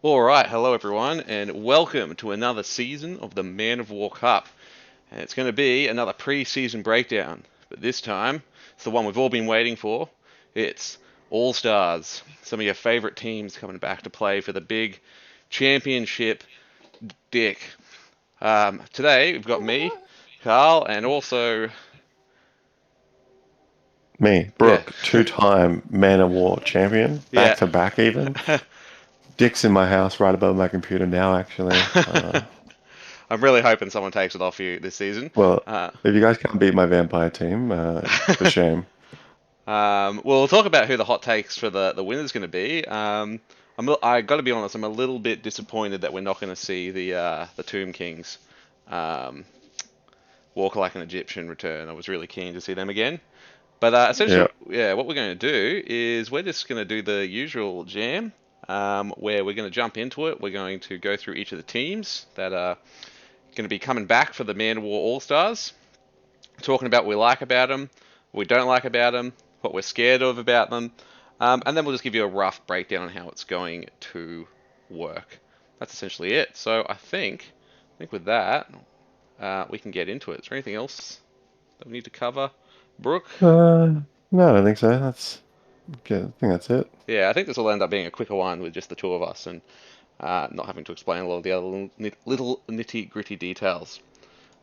All right, hello everyone, and welcome to another season of the Man of War Cup. And it's going to be another pre-season breakdown, but this time it's the one we've all been waiting for. It's All-Stars, some of your favorite teams coming back to play for the big championship dick. Today we've got me, Carl, and also Me, yeah, Brook, two-time Man of War champion, yeah. back to back even. Dick's in my house right above my computer now, actually. I'm really hoping someone takes it off you this season. Well, Uh, if you guys can't beat my vampire team, it's a shame. we'll talk about who the hot takes for the winner's going to be. I got to be honest, I'm a little bit disappointed that we're not going to see the Tomb Kings um, walk like an Egyptian return. I was really keen to see them again. But Yeah, essentially, yeah, what we're going to do is we're just going to do the usual jam, where we're going to jump into it. We're going to go through each of the teams that are going to be coming back for the Man of War All Stars, talking about what we like about them, what we don't like about them, what we're scared of about them, and then we'll just give you a rough breakdown on how it's going to work. That's essentially it. So I think with that, we can get into it. Is there anything else that we need to cover, Brooke? no, I don't think so. That's good. I think that's it. Yeah, I think this will end up being a quicker one with just the two of us and not having to explain a lot of the other little nitty gritty details.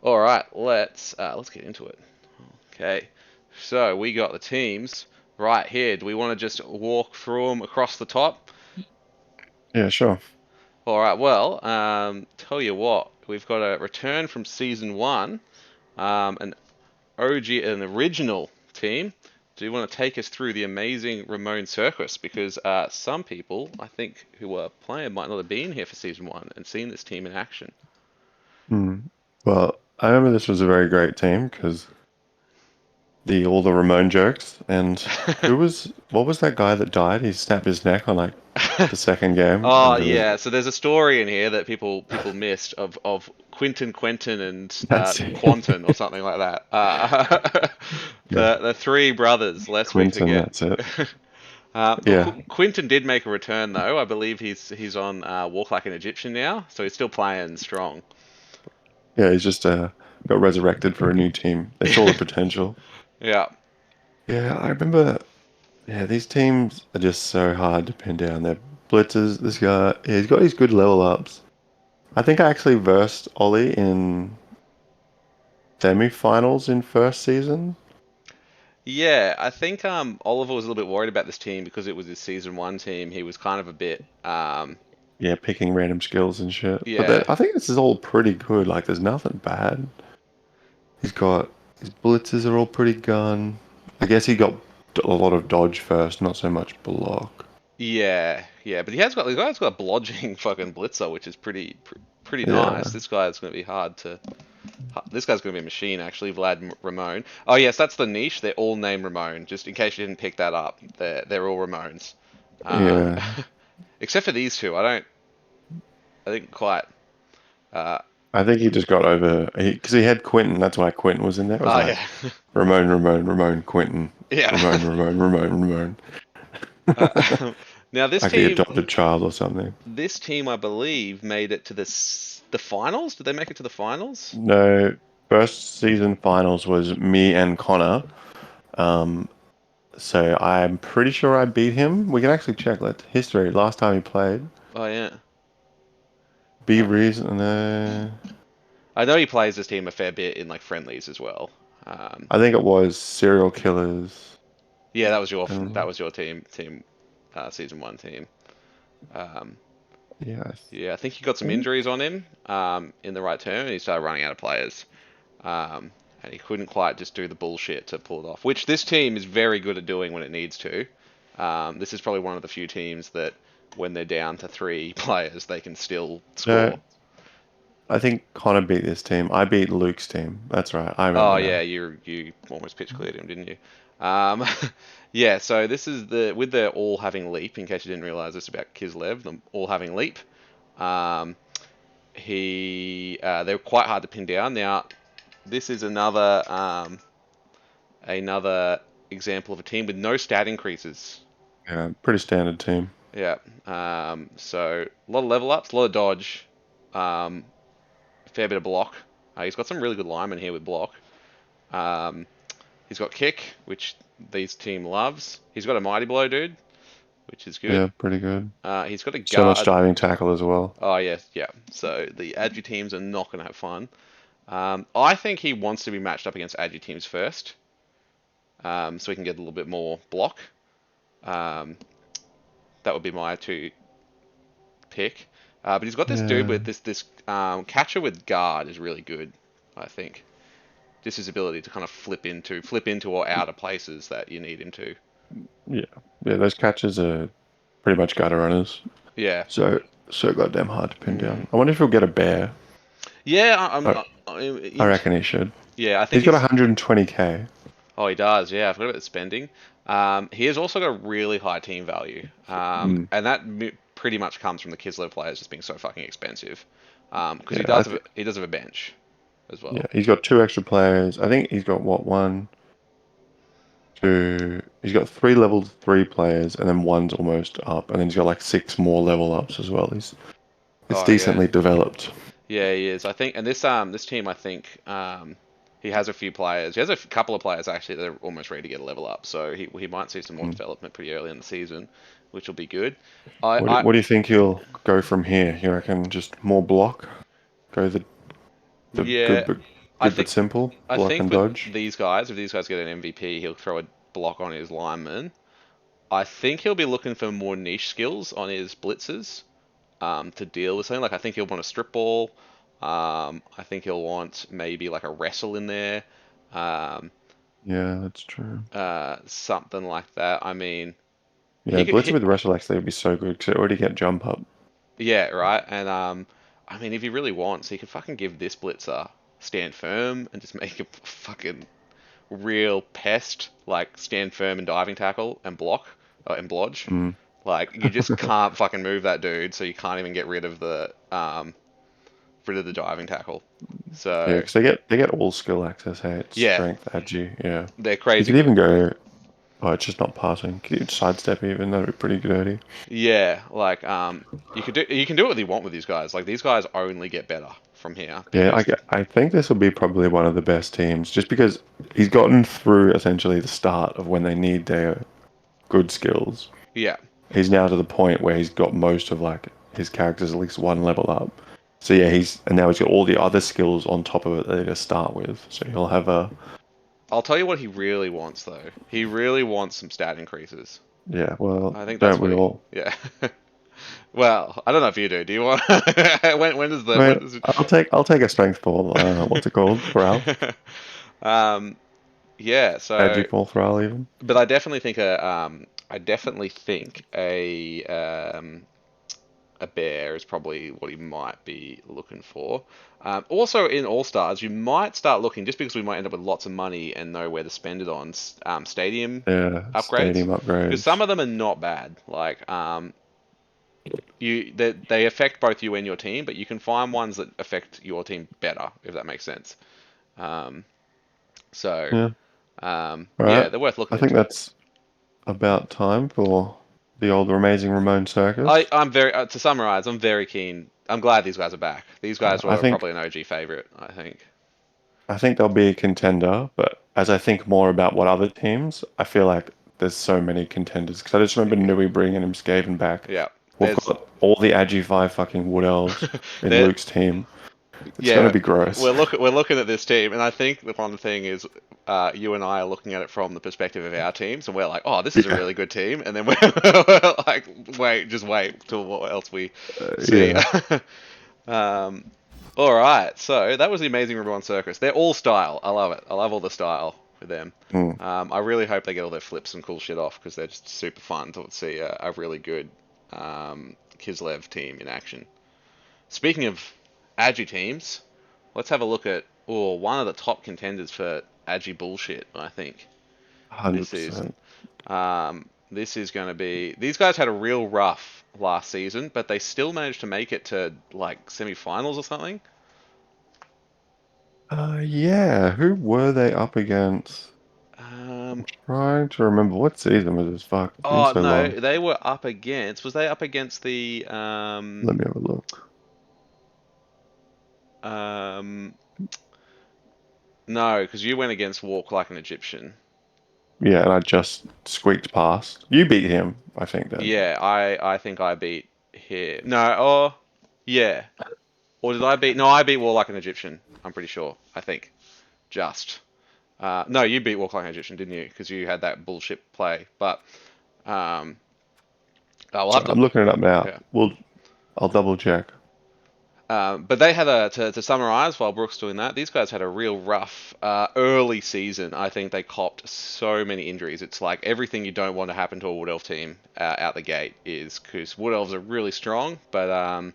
All right, let's get into it. Okay, so we got the teams right here. Do we want to just walk through them across the top? Yeah, sure. All right. Well, tell you what, we've got a return from season one, an OG, an original team. Do you want to take us through the amazing Ramon Circus? Because some people, I think, who were playing might not have been here for season one and seen this team in action. Hmm. Well, I remember this was a very great team because the all the Ramon jokes and what was that guy that died? He snapped his neck on like the second game Oh and it was yeah, so there's a story in here that people missed of Quentin and that's it. Quanton or something like that. Yeah, The three brothers, lest we Quinton, forget. that's it. But Yeah, Quentin did make a return though. I believe he's on Walk Like an Egyptian now, so he's still playing strong. yeah, he's just got resurrected for a new team. They saw the potential. Yeah, Yeah, I remember. Yeah, these teams are just so hard to pin down. They're blitzers. This guy, yeah, he's got these good level ups. I think I actually versed Ollie in semi-finals in first season. yeah. I think Oliver was a little bit worried about this team because it was his season one team. He was kind of a bit Yeah, picking random skills and shit. But yeah. I think this is all pretty good. Like, there's nothing bad. He's got his blitzers are all pretty gun. I guess he got a lot of dodge first, not so much block. Yeah, yeah, but the guy's got a blodging fucking blitzer, which is pretty nice. Yeah, This guy's going to be hard to. This guy's going to be a machine, actually. Ramon. Oh yes, that's the niche. They're all named Ramon. Just in case you didn't pick that up, they're all Ramones. Um, yeah. except for these two, I didn't quite. Uh, I think he just got over because he had Quentin. That's why Quentin was in there. It was oh yeah, like Ramon, Ramon, Ramon, Quentin, yeah. Ramon, Ramon, Ramon, Ramon. uh, now Like the adopted child or something. this team, I believe, made it to the finals. Did they make it to the finals? No, first season finals was me and Connor. Um, so I'm pretty sure I beat him. We can actually check that history. Last time he played, Oh yeah. be Uh, reason. I know he plays this team a fair bit in like friendlies as well. Um, I think it was serial killers. yeah, that And was your team, season one team. Um, yeah, I yeah, I think he got some think. injuries on him in the right term, and he started running out of players. Um, and he couldn't quite just do the bullshit to pull it off, which this team is very good at doing when it needs to. This is probably one of the few teams that, when they're down to three players, they can still No, score. I think Connor beat this team. I beat Luke's team. That's right. I Oh remember yeah, now. you almost pitch cleared him, didn't you? Um, yeah, so this is the with the all having leap. In case you didn't realize this about Kislev, them all having leap. Um, they're quite hard to pin down. Now, this is another example of a team with no stat increases. Yeah, pretty standard team. Yeah. So a lot of level ups, a lot of dodge, um, a fair bit of block. He's got some really good linemen here with block. Um, he's got kick, which these team loves. He's got a mighty blow, dude, which is good. Yeah, pretty good. He's got a So much guard. diving tackle as well. Oh yes, yeah. So the Agi teams are not going to have fun. I think he wants to be matched up against Agi teams first, so he can get a little bit more block. Um, that would be my two pick. But he's got this dude Yeah, with this catcher with guard is really good. I think just his ability to kind of flip into or out of places that you need him to. yeah, yeah. Those catches are pretty much gutter runners. Yeah. So so goddamn hard to pin Mm. down. I wonder if he'll get a bear. Yeah. I, I reckon he should. Yeah. I think He's got he's. 120k. Oh, he does. Yeah, I forgot about the spending. He has also got really high team value, Mm, and that pretty much comes from the Kislev players just being so fucking expensive. Because yeah, I think. he does have a bench as Yeah, well. he's got two extra players. I think he's got what one, two. He's got three level three players, and then one's almost up, and then he's got like six more level ups as well. It's Oh yeah, decently developed. yeah, he is. I think, and this team, I think, he has a few players. He has a couple of players actually that are almost ready to get a level up. So he might see some more Mm. development pretty early in the season, which will be good. What do you think he'll go from here? You reckon just more block? Go the Yeah, I good but think simple I block think and with dodge. these guys, if these guys get an MVP, he'll throw a block on his lineman. I think he'll be looking for more niche skills on his blitzers to deal with something. Like I think he'll want a strip ball. I think he'll want maybe like a wrestle in there, um, Yeah, that's true. something like that. I mean, Yeah, blitzer he with wrestle actually would be so good because it already get jump up. yeah, right. And I mean, if he really wants, he could fucking give this blitzer stand firm and just make a fucking real pest, like stand firm and diving tackle and block and blodge. Mm. Like you just can't fucking move that dude, so you can't even get rid of the diving tackle. Yeah, So because they get all skill access. Hey, it's yeah, strength, agi. Yeah, they're you crazy could even good. go. Oh, it's just not passing. Could you sidestep even? That'd be pretty dirty. Yeah, like you can do what you want with these guys. Like these guys only get better from here Yeah, because I think this will be probably one of the best teams just because he's gotten through essentially the start of when they need their good skills. yeah, He's now to the point where he's got most of like his characters at least one level up. So yeah, and now he's got all the other skills on top of it that he to start with. So he'll have a I'll tell you what he really wants though. He really wants some stat increases. yeah. Well, I think that's don't what we he. all? Yeah. Well, I don't know if you do. Do you want? I When mean, does it? I'll take a strength ball. What's it called? Thrall, um. Yeah. So, agi ball, thrall even. but I definitely think a bear is probably what he might be looking for. Also, in All Stars, you might start looking just because we might end up with lots of money and know where to spend it on stadium Yeah, upgrades stadium because some upgrades. of them are not bad. Like they affect both you and your team, but you can find ones that affect your team better if that makes sense. Um, so Yeah. All yeah, right. they're worth looking I think into. that's about time for the old amazing Ramon circus. I'm very to summarize. I'm very keen. I'm glad these guys are back. These guys I were think probably an OG favorite. I think. they'll be a contender, but as I think more about what other teams, I feel like there's so many contenders. Because I just remember Nui bringing him Skaven back. Yeah, We've there's got all the Agi 5 fucking Wood Elves in there. Luke's team. It's going to Yeah, be gross. we're looking at this team, and I think the one thing is, you and I are looking at it from the perspective of our teams, and we're like, oh, this is a Yeah. really good team, and then we're like, just wait till what else we see. Yeah. um, all right, so that was the amazing Reborn Circus. They're all style. I love it. I love all the style with them. Mm. I really hope they get all their flips and cool shit off because they're just super fun to see a really good Kislev team in action. Speaking of Agi teams, let's have a look at one of the top contenders for Agi bullshit, I think, this season. 100%. This is going to be. These guys had a real rough last season, but they still managed to make it to like semi-finals or something. Yeah. Who were they up against? Trying to remember what season was this. Fuck, it's been Oh so no, long. they were up against. Was they up against the Let me have a look. um no, because you went against Walk Like an Egyptian. Yeah, and I just squeaked past. You beat him, I think, then. Yeah, I think I beat here. No, oh yeah. Or did I beat? No, I beat War Like an Egyptian. I'm pretty sure. I think just. No, you beat Walk Like an Egyptian, didn't you? Because you had that bullshit play. But um, we'll So have to. I'm looking it up now. Yeah. I'll double check. But they had to summarize while Brooks doing that. These guys had a real rough early season. I think they copped so many injuries. It's like everything you don't want to happen to a Wood Elf team out the gate is because Wood Elves are really strong, but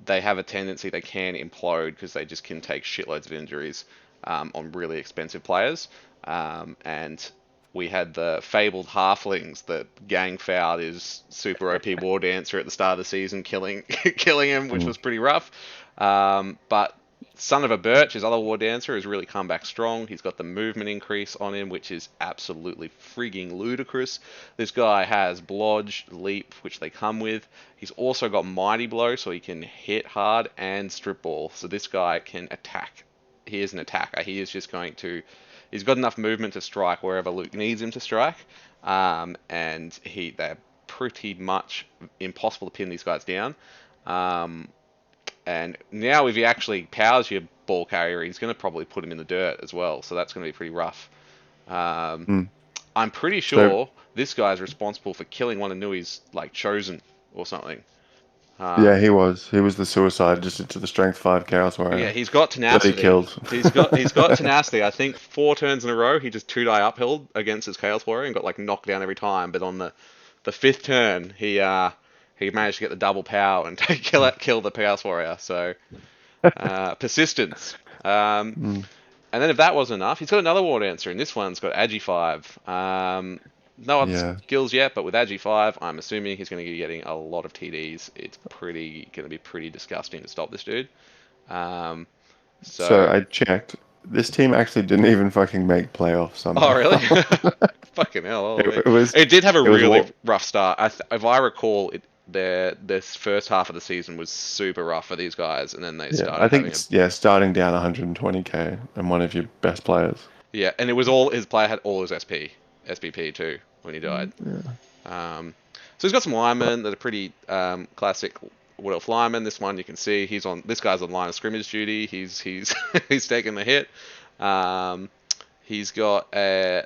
they have a tendency they can implode because they just can take shitloads of injuries on really expensive players. And we had the fabled halflings that gang fouled his super OP war dancer at the start of the season, killing killing him, which Mm. was pretty rough. But Son of a Birch, his other war dancer, has really come back strong. He's got the movement increase on him, which is absolutely frigging ludicrous. This guy has Blodge, Leap, which they come with. He's also got Mighty Blow, so he can hit hard, and Strip Ball. So this guy can attack. He is an attacker. He is just going to. He's got enough movement to strike wherever Luke needs him to strike, and they're pretty much impossible to pin these guys down. Um, and now if he actually powers your ball carrier, he's going to probably put him in the dirt as well. So that's going to be pretty rough. Um, Mm. I'm pretty So sure this guy's responsible for killing one of Nui's like chosen or something. yeah, Um, he was the suicide just into the strength 5 Chaos yeah, Warrior he's got that he tenacity. killed. He's got tenacity. I think 4 turns in a row he just 2-die uphill against his Chaos Warrior and got like knocked down every time. But on the fifth turn he managed to get the double power and kill the Chaos Warrior. So persistence. Mm. And then if that wasn't enough, he's got another war dancer, and this one's got Agi 5. No other Yeah. skills yet, but with Agi 5, I'm assuming he's going to be getting a lot of TDs. It's going to be pretty disgusting to stop this dude. Um, So so, I checked. This team actually didn't even fucking make playoffs oh somehow. really? Fucking hell! Holy. It was It did have a it was really what rough start. If I recall, this first half of the season was super rough for these guys, and then they yeah, I started think having a it's yeah, starting down 120k and one of your best players. yeah, and it was all his player had all his SPP too when he died. Yeah. So he's got some But linemen that are pretty classic Wood Elf linemen. This one you can see this guy's on line of scrimmage duty. He's he's taking the hit. Um, he's got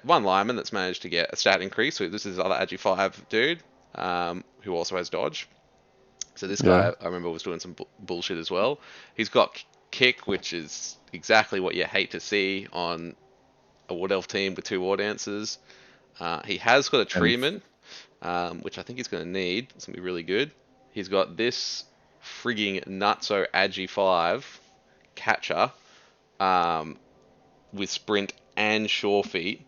one lineman that's managed to get a stat increase. So this is other Agi 5 dude who also has dodge. So this yeah. guy I remember was doing some bullshit as well. He's got kick, which is exactly what you hate to see on a Wood Elf team with 2 war dancers. He has got a And treeman, which I think he's going to need. It's going to be really good. He's got this frigging nutso Agi 5 catcher um, with sprint and sure feet.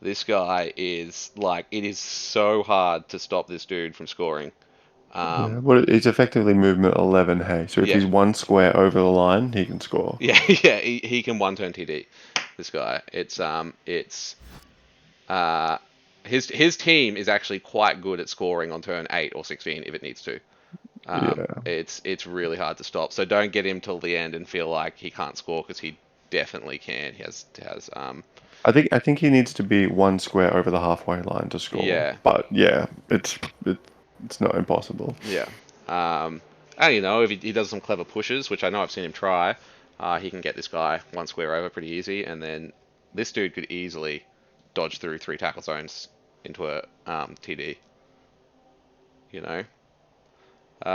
This guy is like, it is so hard to stop this dude from scoring. yeah, Um, what it's effectively movement 11, hey. So if yeah, he's one square over the line, he can score. yeah, yeah. He can one turn TD. This guy. It's uh, his team is actually quite good at scoring on turn 8 or 16 if it needs to. Yeah. It's really hard to stop. So don't get him till the end and feel like he can't score because he definitely can. He has. I think he needs to be one square over the halfway line to score. Yeah, But yeah, it's not impossible. yeah. Um, and if he does some clever pushes, which I know I've seen him try, he can get this guy one square over pretty easy, and then this dude could easily dodge through 3 tackle zones into a TD. You know,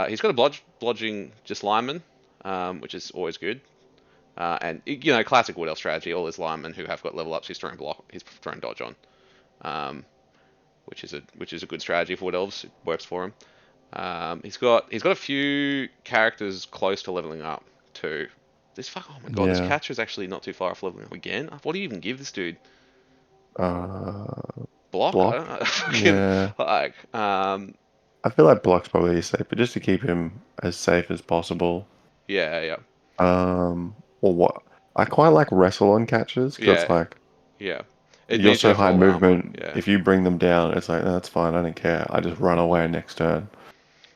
he's got a blodging just lineman, which is always good. And classic Wood Elf strategy. All his linemen who have got level ups, he's throwing dodge on, which is a good strategy for Wood Elves. It works for him. He's got a few characters close to leveling up too. Oh my god, this Yeah. catcher is actually not too far off leveling up again. What do you even give this dude? Uh, Blocker? block. Fucking Yeah. like I feel like block's probably safe, but just to keep him as safe as possible. yeah, yeah, Or what? I quite like wrestle on catches because yeah, like yeah. It You're needs to so go high full armor. movement. Yeah. If you bring them down, it's like, that's fine. I don't care. I just run away next turn.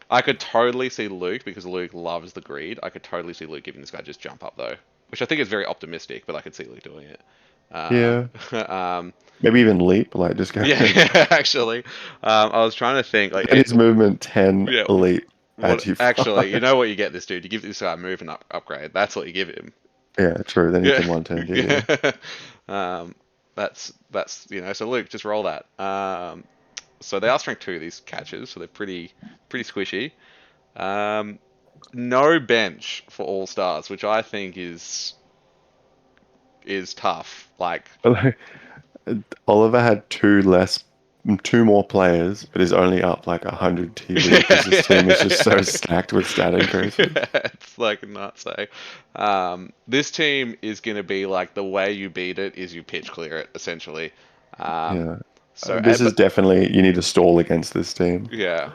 I could totally see Luke, because Luke loves the greed. I could totally see Luke giving this guy just jump up though, which I think is very optimistic, but I could see Luke doing it. Yeah. Um, Maybe even leap. Like, just go. yeah, actually, I was trying to think like Get his movement 10 yeah. leap What ag actually? You 5. know what you get this dude? You give this guy a move and upgrade. That's what you give him. Yeah, true. Then he Yeah, can 110 yeah. TD. Um, that's So Luke, just roll that. So they are strength two, these catches, so they're pretty squishy. Um, no bench for all stars, which I think is tough. Like, Like, Oliver had two more players, but is only up like 100 TD because his team is just so stacked with stat increases. it's like nuts, eh? This team is going to be like the way you beat it is you pitch clear it, essentially. Um, Yeah. so, This is but definitely, you need to stall against this team. yeah,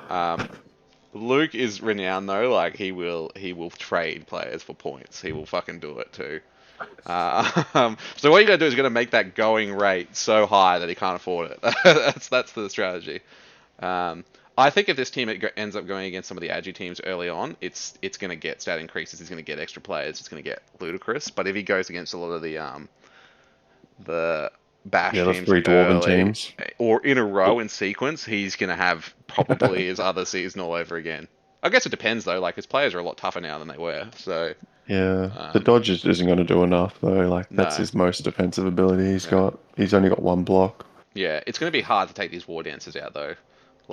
Luke is renowned though. Like he will trade players for points. He will fucking do it too. So what you gotta do is you gotta make that going rate so high that he can't afford it. That's the strategy. Um, I think if this team ends up going against some of the Agi teams early on, it's going to get stat increases. He's going to get extra players. It's going to get ludicrous. But if he goes against a lot of the bash Yeah, the teams three dwarven early teams. or in a row in sequence, he's going to have probably his other season all over again. I guess it depends though. Like his players are a lot tougher now than they were. So Yeah, the um, dodge just isn't going to do enough though. Like that's no, his most defensive ability he's yeah, got. He's only got one block. yeah. It's going to be hard to take these war dancers out though.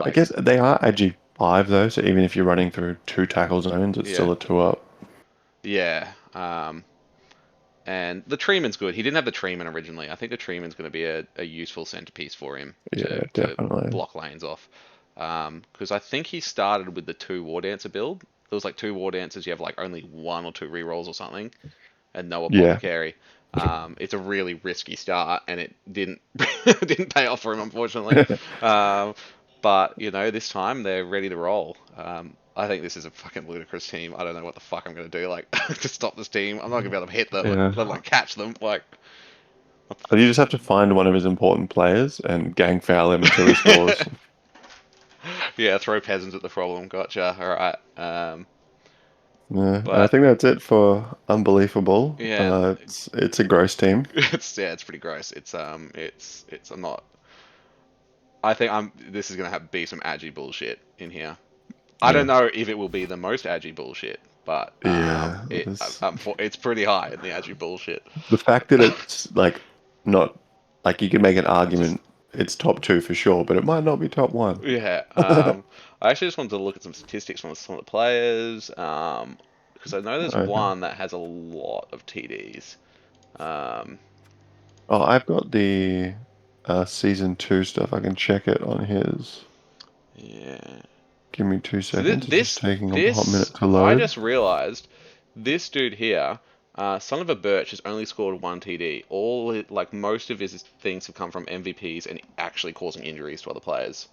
I Like guess they are AG5 though, so even if you're running through two tackle zones, it's yeah, still a two up. yeah. And the Treeman's good. He didn't have the Treeman originally. I think the Treeman's going to be a useful centerpiece for him Yeah, to definitely. block lanes off. Because I think he started with the two War Dancer build. There was like two War Dancers. You have like only one or two rerolls or something, and no Yeah, apothecary. It's a really risky start, and it didn't pay off for him, unfortunately. Um, but this time they're ready to roll. I think this is a fucking ludicrous team. I don't know what the fuck I'm gonna do like to stop this team. I'm not gonna be able to hit them, yeah. let alone catch them. Like, So you just have to find one of his important players and gang foul him until he scores. yeah, throw peasants at the problem. Gotcha. All right. Yeah, and I But think that's it for unbelievable. yeah, It's a gross team. it's pretty gross. It's I'm not. I think I'm. This is gonna be some agi bullshit in here. I don't Yeah, know if it will be the most agi bullshit, but yeah. it's pretty high in the agi bullshit. The fact that it's like not like you can make an Just argument it's top two for sure, but it might not be top one. yeah. I actually just wanted to look at some statistics from some of the players, because I know there's Okay. one that has a lot of TDs. Um, Oh, I've got the season two stuff. I can check it on his. yeah. Give me two So seconds. It's just taking a hot this minute to I load. just realized this dude here, son of a Birch, has only scored one TD. Like most of his things have come from MVPs and actually causing injuries to other players.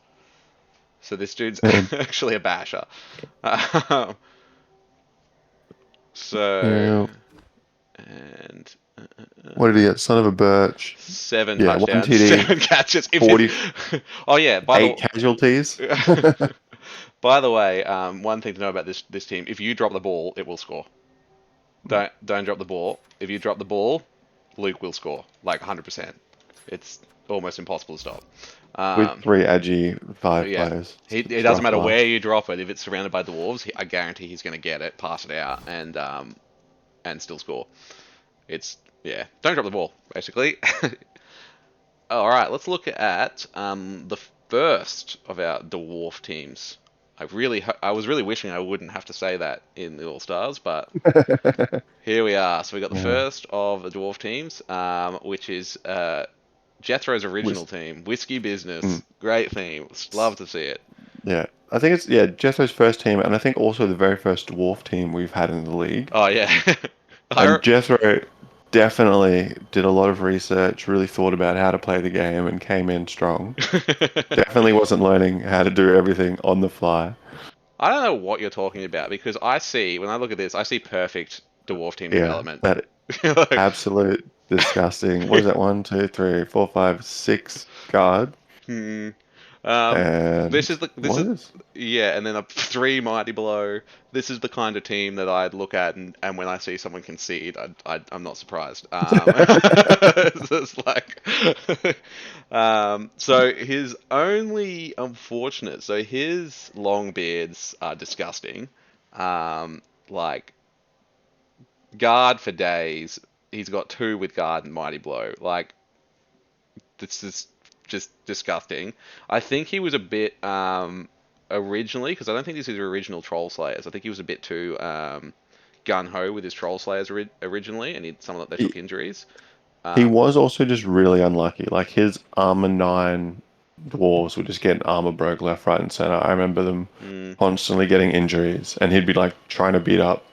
So this dude's And actually a basher. Um, so yeah, and what did he get? Son of a birch. seven Yeah, one touchdowns, TD, seven catches. If it, 48 oh yeah, by the casualties. by the way, one thing to know about this team: if you drop the ball, it will score. Don't drop the ball. If you drop the ball, Luke will score like 100%. It's almost impossible to stop. With Um, three Agi five yeah, players. it It's doesn't rough matter where life. you drop it. If it's surrounded by dwarves, I guarantee he's going to get it, pass it out, and still score. It's yeah. Don't drop the ball, basically. All right, let's look at the first of our dwarf teams. I was really wishing I wouldn't have to say that in the All Stars, but here we are. So we got the Yeah. first of the dwarf teams, which is Jethro's original Was team, Whiskey mm, Business. Great theme. Love to see it. yeah. I think it's Jesso's first team, and I think also the very first dwarf team we've had in the league. Oh yeah, I, And Jethro definitely did a lot of research, really thought about how to play the game, and came in strong. Definitely wasn't learning how to do everything on the fly. I don't know what you're talking about because when I look at this, I see perfect dwarf team Yeah, development. that Like, absolute. disgusting. What is that? One, two, three, four, five, six guard. Hmm. Um, this And is the this what is is? yeah, and then a three mighty below. This is the kind of team that I'd look at, and when I see someone concede, I'm not surprised. It's just like, so his only unfortunate, so his long beards are disgusting. Like guard for days. He's got two with guard and mighty blow. Like this is just disgusting. I think he was a bit originally because I don't think these are the original Troll Slayers. I think he was a bit too gun ho with his Troll Slayers originally, and some of them they He, took injuries. he Um, was also just really unlucky. Like his armor nine dwarves would just get armor broke left, right, and center. I remember them mm, constantly getting injuries, and he'd be like trying to beat up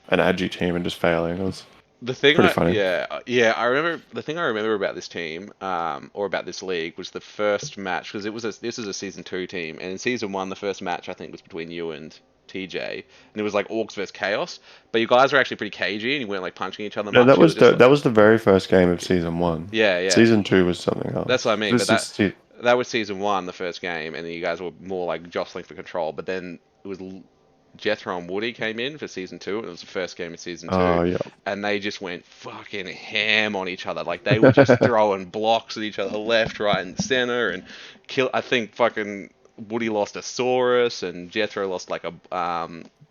an Agi team and just failing. It was The thing pretty funny. I remember the thing I remember about this team, or about this league, was the first match because this is a season two team, and in season one, the first match I think was between you and TJ, and it was like Orcs versus Chaos, but you guys were actually pretty cagey and you weren't like punching each other No, much. You were just like, that was the very first game of season one. yeah, Season two was something that's what I else. mean. But This is that was season one, the first game, and then you guys were more like jostling for control. But then it was Jethro and Woody came in for season two, and it was the first game of season two, oh yeah. and they just went fucking ham on each other. Like they were just throwing blocks at each other, left, right, and center, and kill. I think fucking Woody lost a Saurus, and Jethro lost like a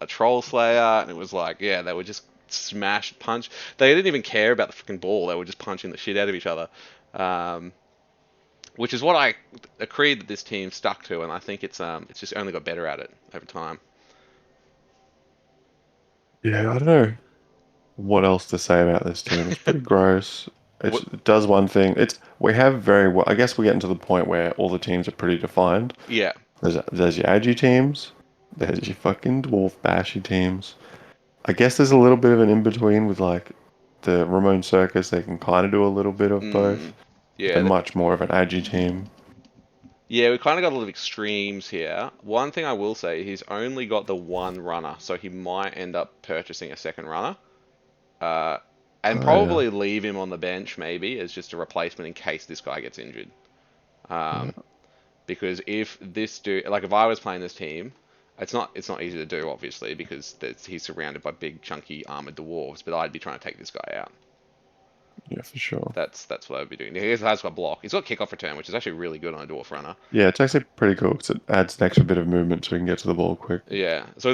Troll Slayer, and it was like, yeah, they were just smash punch. They didn't even care about the fucking ball. They were just punching the shit out of each other. Um, which is what I agree that this team stuck to, and I think it's just only got better at it over time. Yeah, I don't know what else to say about this team. It's pretty gross. What? It does one thing. It's we have very well. I guess we're getting to the point where all the teams are pretty defined. Yeah. There's your Agi teams. There's your fucking Dwarf Bashy teams. I guess there's a little bit of an in between with like the Ramon Circus. They can kind of do a little bit of both. Mm, But they're yeah. much more of an Agi team. Yeah, we kind of got a lot of extremes here. One thing I will say, he's only got the one runner, so he might end up purchasing a second runner. Uh, and Oh yeah. probably leave him on the bench maybe as just a replacement in case this guy gets injured. Um, Yeah. because if this dude, like if I was playing this team, it's not easy to do obviously because he's surrounded by big chunky armored dwarves, but I'd be trying to take this guy out. Yeah, for sure. That's what I'd be doing. He has got block. He's got kickoff return, which is actually really good on a dwarf runner. Yeah, it's actually pretty cool because it adds an extra bit of movement so we can get to the ball quick. Yeah, so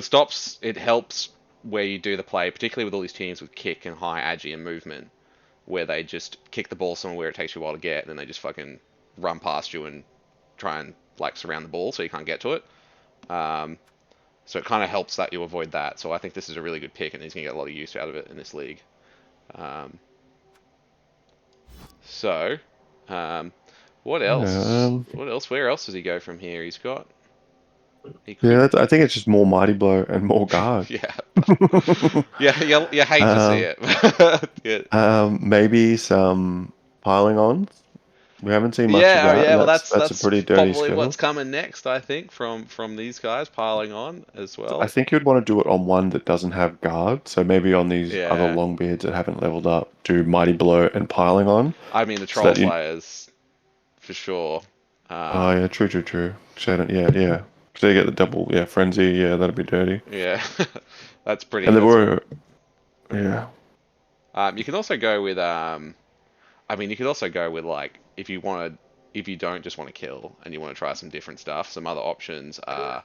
it helps where you do the play, particularly with all these teams with kick and high agi and movement, where they just kick the ball somewhere where it takes you a while to get, and then they just fucking run past you and try and like surround the ball so you can't get to it. Um, so it kind of helps that you avoid that. So I think this is a really good pick, and he's gonna get a lot of use out of it in this league. Um, so, um, what Yeah, else? What else? Where else does he go from here? He yeah. could, I think it's just more mighty blow and more guard. yeah, yeah. You hate to see um, it. Yeah. maybe some piling on. We haven't seen much of Yeah, that, yeah. and Well, that's a that's pretty dirty probably what's skill. coming next. I think from these guys piling on as I well. think you'd want to do it on one that doesn't have guard. So maybe on these other Yeah, long beards that haven't leveled up, do mighty blow and piling on, I mean the so troll that you. slayers for sure. Oh Um, yeah, true. Yeah. So you get the double, yeah, frenzy. Yeah, that'd be dirty. yeah, that's And pretty. there That's were, yeah. You can also go with I mean, you could also go with like if you don't just want to kill and you want to try some different stuff, some other options are.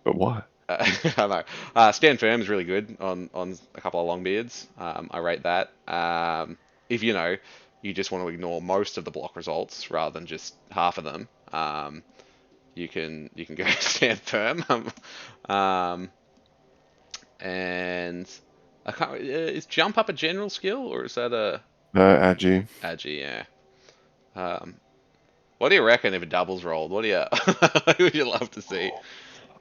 But why? I don't know. Stand firm is really good on a couple of long beards. I rate that. If you just want to ignore most of the block results rather than just half of them, you can go stand firm. Um, and I can't. Is jump up a general skill or is that a No, agi. agi? Yeah. Um, what do you reckon if a doubles rolled? What do you what would you love to see?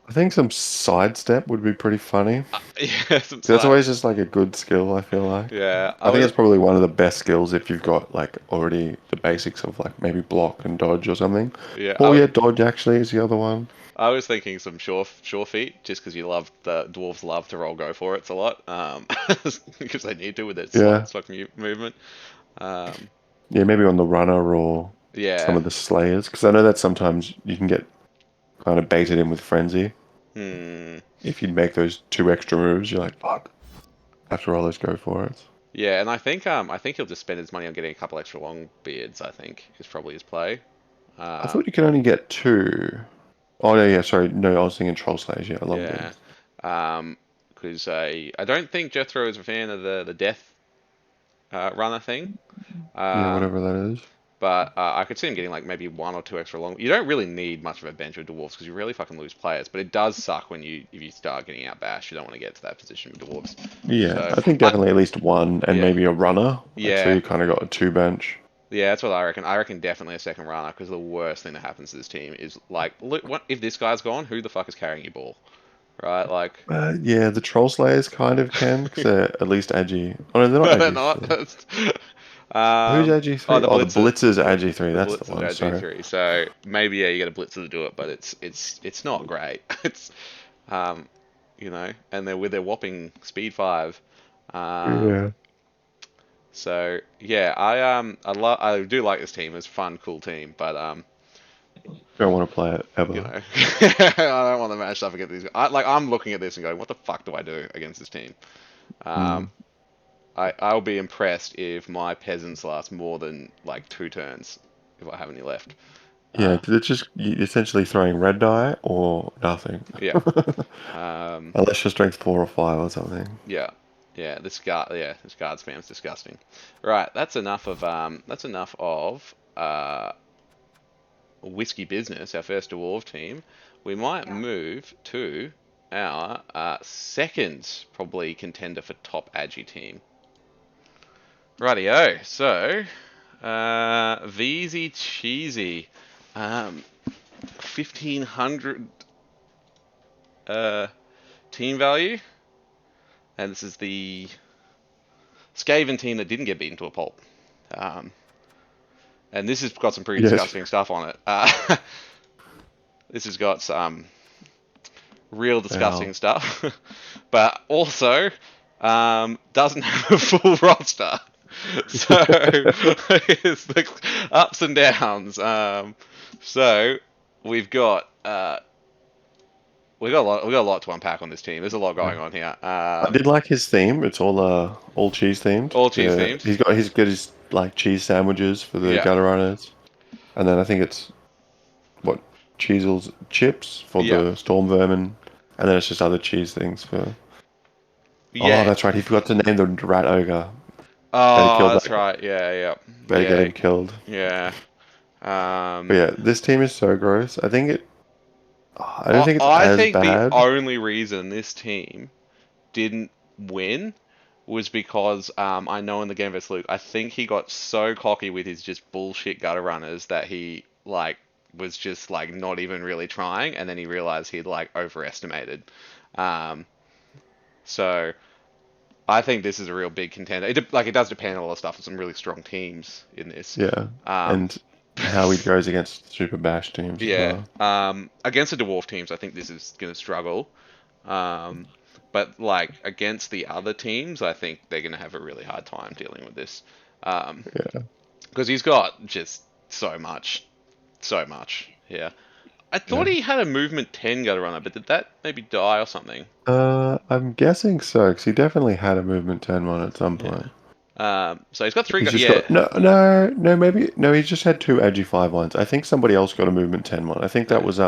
I think some sidestep would be pretty funny. Yeah, some That's side. always just like a good skill, I feel like. Yeah, I I think was it's probably one of the best skills if you've got like already the basics of like maybe block and dodge or something. yeah Oh yeah, dodge actually is the other one. I was thinking some sure feet just because you love the dwarves love to roll go for it a lot because they need to with their Yeah. stock movement. Um, Yeah, maybe on the runner or some yeah. of the slayers, because I know that sometimes you can get kind of baited in with frenzy. Hmm. If you make those two extra moves, you're like, fuck. After all, let's go for it. Yeah, and I think he'll just spend his money on getting a couple extra long beards. I think is probably his play. I thought Um, you could only get two. Oh no, yeah, sorry, no, I was thinking troll slayers. Yeah, long yeah. beards. Because I don't think Jethro is a fan of the death runner thing. Yeah, Um, whatever that is. but I could see him getting like maybe one or two extra long. You don't really need much of a bench with dwarves because you really fucking lose players. But it does suck when if you start getting out bashed. You don't want to get to that position with dwarves. Yeah, So I think I definitely at least one and yeah maybe a runner. So yeah you kind of got a two bench. yeah that's what I reckon. I reckon definitely a second runner because the worst thing that happens to this team is like look what if this guy's gone? Who the fuck is carrying your ball? Right? Like Yeah, the troll slayers kind of can because they're at least ag. Oh no, they're not no they're ag not. three. That's, Who's um, ag oh three? the Oh, the blitzer. blitzers are ag three. The That's the Blitz is one. our Sorry. G3, so maybe yeah, you get a Blitzer to do it, but it's not great. It's um, and they're with their whopping speed five. Um, Yeah, so yeah, I do like this team. It's a fun, cool team, but don't want to play it ever. I don't want to match up against these. I'm looking at this and going, what the fuck do I do against this team? Um, Mm. I'll be impressed if my peasants last more than like 2 turns if I have any left. Yeah, Uh, 'cause it's just essentially throwing red die or nothing. yeah. Um, Unless you're strength 4 or 5 or something. Yeah, this guard spam's disgusting. Right, that's enough of whiskey business. Our first dwarf team. We might move to our second probably contender for top agi team. Rightio. So, Veezy Cheesy, 1500 uh, team value, and this is the Skaven team that didn't get beaten to a pulp. Um, and this has got some pretty Yes. disgusting stuff on it. This has got some real disgusting Wow. stuff, but also doesn't have a full roster. So it's the ups and downs. So we've got we got a lot to unpack on this team. There's a lot Yeah. going on here. I did like his theme. It's all cheese themed. All cheese themed. He's got his like cheese sandwiches for the Yeah, gutter runners, and then I think it's what Cheesel's chips for yeah, the storm vermin, and then it's just other cheese things for. Oh, yeah. that's right. He forgot to name the rat ogre. Better Oh, kill that's that. right. Yeah, yeah, Better get yeah, him killed. yeah. But Um, yeah, this team is so gross. I think it. I don't I think it's I as think the bad. only reason this team didn't win was because I know in the game versus Luke, I think he got so cocky with his just bullshit gutter runners that he like was just like not even really trying, and then he realized he'd like overestimated. Um, so I think this is a real big contender. It does depend on a lot of stuff. There's some really strong teams in this. Yeah, Um, and how he goes against super bash teams as yeah. well. Against the dwarf teams, I think this is going to struggle. Um, but like against the other teams, I think they're going to have a really hard time dealing with this. Um, Yeah. because he's got just so much, so much. Yeah. I thought Yeah. he had a movement 10 gutter runner, but did that maybe die or something? I'm guessing so, because he definitely had a movement 10 one at some Yeah. point. So he's got three. He's just Yeah. got no, maybe no. He's just had two edgy 5 ones. I think somebody else got a movement 10 one. I think that No. was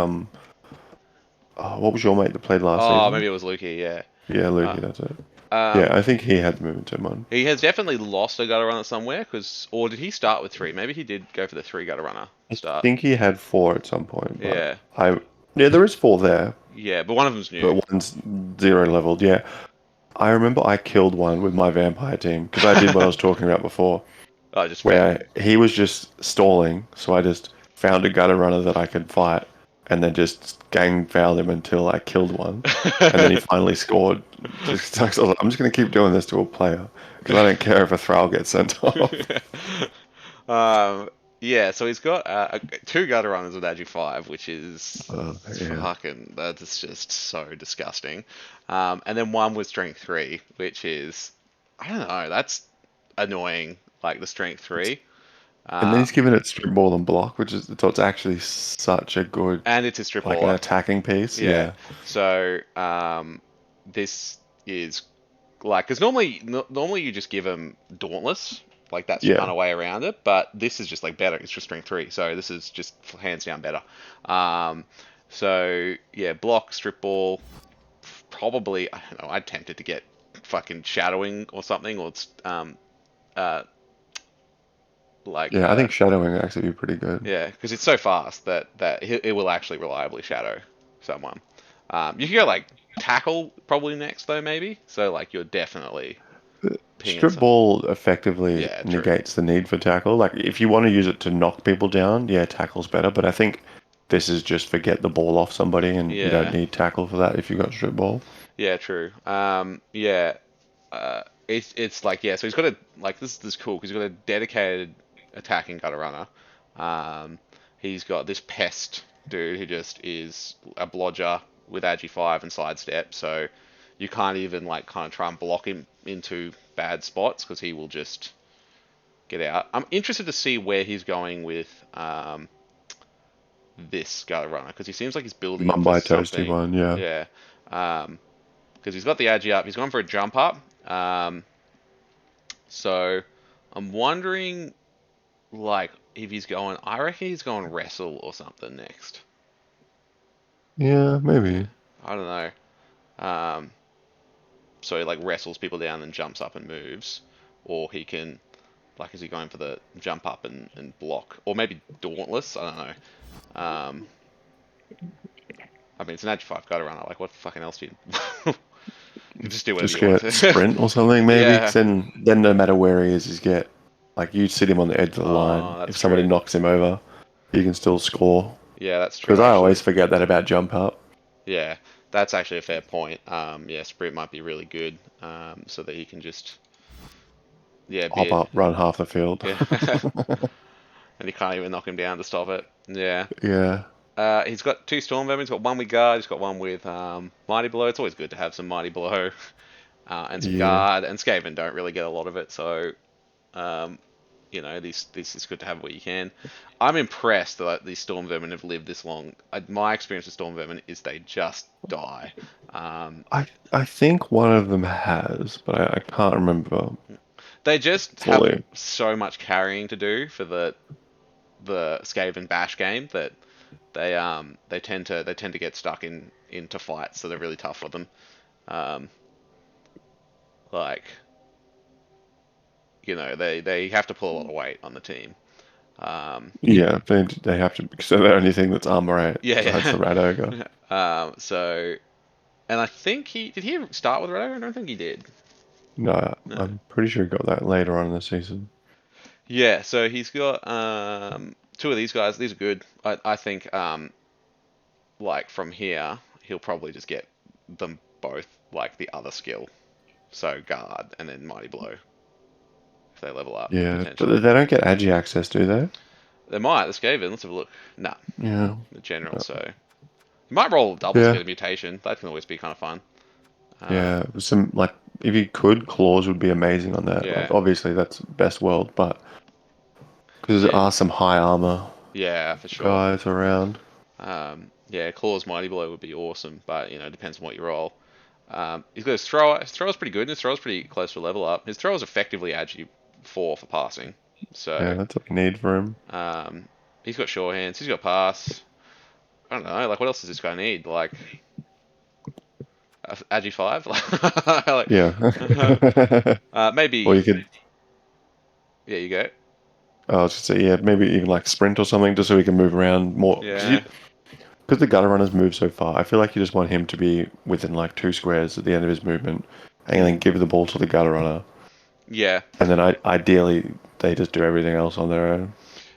oh, what was your mate that played last Oh, maybe season? it was Lukey. Yeah. Yeah, Uh, Lukey, that's it. um, Yeah, I think he had the movement 10 one. he has definitely lost a gutter runner somewhere, or did he start with three? Maybe he did go for the three gutter runner I start. think he had 4 at some point, but Yeah. yeah, there is 4 there, Yeah, but one of them's new. but one's 0 leveled. Yeah, I remember I killed one with my vampire team because I did what I was talking about before, Oh, just where he was just stalling. So I just found a gutter runner that I could fight, and then just gang fouled him until I killed one, and then he finally scored. Just, so I was like, I'm just gonna keep doing this to a player because I don't care if a Thrall gets sent off. um, yeah, so he's got two gutter runners with Agi 5, which is Yeah, that's just so disgusting. And then one with Strength 3, which is, I don't know, that's annoying. like the strength three. And then Uh, he's given it strip ball and block, which is so it's actually such a good and it's a strip like an baller. attacking piece. Yeah. Yeah, So this is like because normally you just give them Dauntless, like that's your kind yeah, of way around it. But this is just like better. It's just strength three, so this is just hands down better. Um, so yeah, block, strip ball, probably I don't know. I'd tempted to get fucking shadowing or something, or uh, like yeah. I think shadowing would actually be pretty good. yeah, because it's so fast that it will actually reliably shadow someone. You can go like tackle probably next though maybe. So like you're definitely pinging Strip some. ball effectively Yeah, true. negates the need for tackle. Like if you want to use it to knock people down, yeah, tackle's better. But I think this is just for get the ball off somebody, and you don't Yeah, need tackle for that if you got strip ball. yeah, true. Yeah. It's like yeah. So he's got a like this is cool because he's got a dedicated attacking gutter runner. Um, he's got this pest dude who just is a blodger with agi 5 and sidestep. So you can't even like kind of try and block him into bad spots because he will just get out. I'm interested to see where he's going with this gutter runner because he seems like he's building him for Mumbai toasty something. one, yeah. Yeah. Because he's got the agi up. He's gone for a jump up. So I'm wondering, like, if he's going. I reckon he's going wrestle or something next. Yeah, Yeah, maybe. I don't know. So he like wrestles people down and jumps up and moves, or he can like, is he going for the jump up and block, or maybe dauntless? I don't know. I mean, it's an Edge 5 gutter runner. Like, what fucking else do you? You can just do whatever Just you want get to. sprint or something, maybe. 'Cause Yeah. then no matter where he is, he's get like you sit him on the edge of the line. Oh, that's If somebody true. knocks him over, he can still score. Yeah, that's Because true, I actually. always forget that about jump up. Yeah, that's actually a fair point. Yeah, sprint might be really good, so that he can just yeah Hop be up, run half the field. yeah, and you can't even knock him down to stop it. Yeah. Yeah, He's got two storm vermin. He's got one with guard. He's got one with mighty blow. It's always good to have some mighty blow and some yeah. guard. And Skaven don't really get a lot of it, so um, you know this is good to have where you can. I'm impressed that like, these storm vermin have lived this long. My experience with storm vermin is they just die. Um, I think one of them has, but I can't remember they just have fully. so much carrying to do for the Skaven bash game that they tend to get stuck into fights, so they're really tough for them. Um, like they have to pull a lot of weight on the team. Um, Yeah, they have to because they're the only thing that's armor 8 besides yeah, the Rat Ogre. yeah. So and I think he did he start with Red? I don't think he did. No, No. I'm pretty sure he got that later on in the season. Yeah, so he's got two of these guys. These are good. I think like from here he'll probably just get them both like the other skill. So guard and then mighty blow if they level up Yeah, but potentially. they don't get agi access, do they? They might. Let's go in. Let's have a look. Nah, Yeah, the general. So you might roll doubles to yeah, get a mutation. That can always be kind of fun. yeah. Some like if you could, claws would be amazing on that. Like Yeah, obviously that's best world, but because there yeah, are some high armor yeah, for sure. guys around. Yeah, claws mighty blow would be awesome, but it depends on what you roll. He's got his thrower. His thrower's pretty good. And his thrower's pretty close to a level up. His thrower's effectively agi 4 for passing. Yeah, So that's what you need for him. um, he's got sure hands. He's got pass. I don't know. Like, what else does this guy need? Like, agi 5? like, Yeah. Or maybe. you could, Yeah, you go. I was just say, yeah, maybe even like sprint or something, just so he can move around more. Yeah, Because the gutter runners move so far, I feel like you just want him to be within like 2 squares at the end of his movement, and then mm, give the ball to the gutter runner, yeah, and then ideally they just do everything else on their own.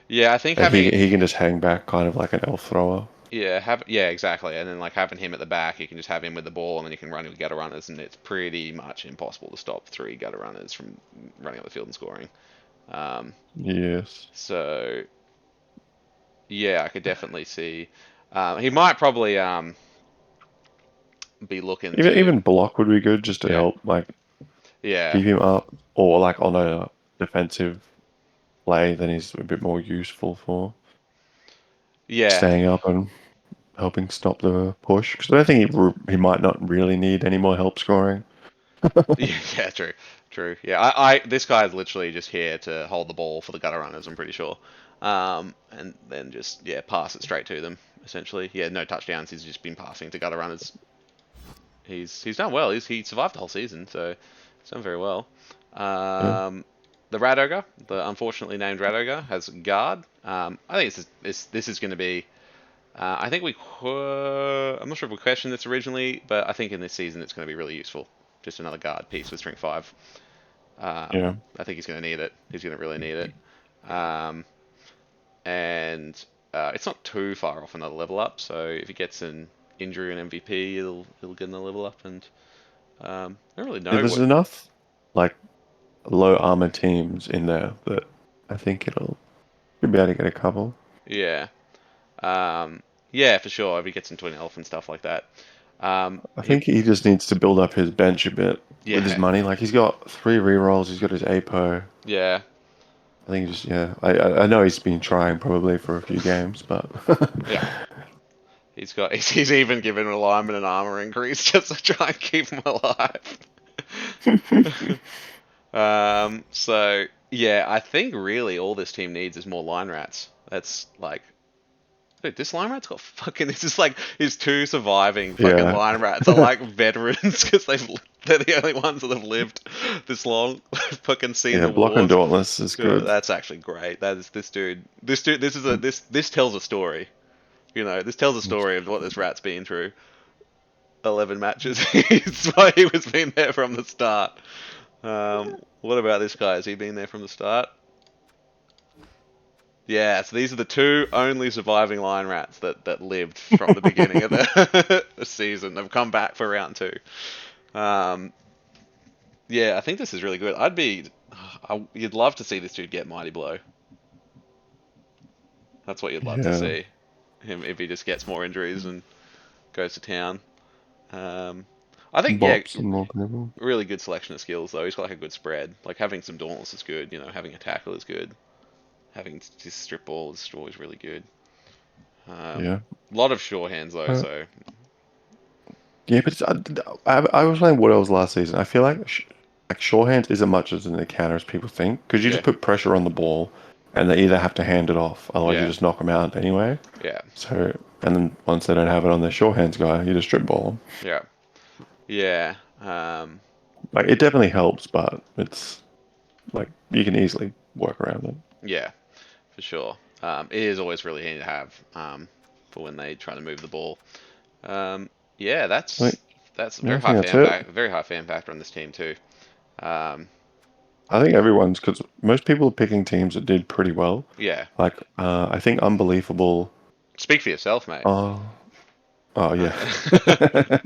yeah. I think And having he can just hang back, kind of like an elf thrower. yeah exactly, and then like having him at the back, you can just have him with the ball, and then you can run with gutter runners, and it's pretty much impossible to stop three gutter runners from running up the field and scoring. Um, Yes. so yeah, I could definitely see. He might probably be looking to Even block would be good just to yeah help like yeah keep him up, or like on a defensive play, then he's a bit more useful for Yeah. staying up and helping stop the push. Because I don't think he might not really need any more help scoring. Yeah, yeah, true, true. Yeah, I this guy is literally just here to hold the ball for the gutter runners. I'm pretty sure, and then just yeah, pass it straight to them. Essentially, yeah, no touchdowns. He's just been passing to gutter runners. He's done well. He survived the whole season, so he's done very well. Yeah, The Rat Ogre, the unfortunately named Rat Ogre, has guard. I think this is going to be. I think I'm not sure if we questioned this originally, but I think in this season it's going to be really useful. Just another guard piece with strength 5. yeah. I think he's going to need it. He's going to really need it. Um, and it's not too far off another level up. So if he gets an injury and MVP, it'll get another level up. And I don't really There know was what. enough like low armor teams in there that I think you'll be able to get a couple. Yeah. Yeah, for sure. If he gets into an elf and stuff like that. I He. think he just needs to build up his bench a bit with his Yeah. money. Like he's got 3 rerolls, he's got his APO. Yeah. I think just yeah. I know he's been trying probably for a few games, but Yeah. He's even given alignment and armor increase just to try and keep him alive. So yeah, I think really all this team needs is more line rats. That's like, dude, this line rat's got fucking. This is like his two surviving fucking yeah, line rats are like veterans because they're the only ones that have lived this long, fucking seen yeah. the Block and wars. Dauntless is good. That's actually great. That is this dude. This dude. This tells a story. You know, this tells a story of what this rat's been through. 11 matches. It's why he was been there from the start. What about this guy? Has he been there from the start? Yeah, so these are the two only surviving lion rats that lived from the beginning of the season. They've come back for round two. Um, yeah, I think this is really good. You'd love to see this dude get mighty blow. That's what you'd love to Yeah, see him if he just gets more injuries and goes to town. Um, I think yeah, bops and more people. really good selection of skills though. He's got like a good spread. Like having some dauntless is good. You know, having a tackle is good. Having just strip ball is always really good. Yeah. A lot of sure hands though, Uh, so yeah, but I was playing Wood Elves last season. I feel like like shorthand isn't much as an encounter as people think because you yeah, just put pressure on the ball, and they either have to hand it off, otherwise you yeah, just knock them out anyway. yeah, So and then once they don't have it on their shorthands guy, you just strip ball them. yeah, yeah, Like it definitely helps, but it's like you can easily work around it. yeah, for sure. It is always really handy to have for when they try to move the ball. Um, yeah, I think that's a yeah, I think that's it. very high fan factor on this team too. Um, I think everyone's because most people are picking teams that did pretty well. yeah, Like I think Unbelievable. speak for yourself, mate. Oh, oh yeah. Uh,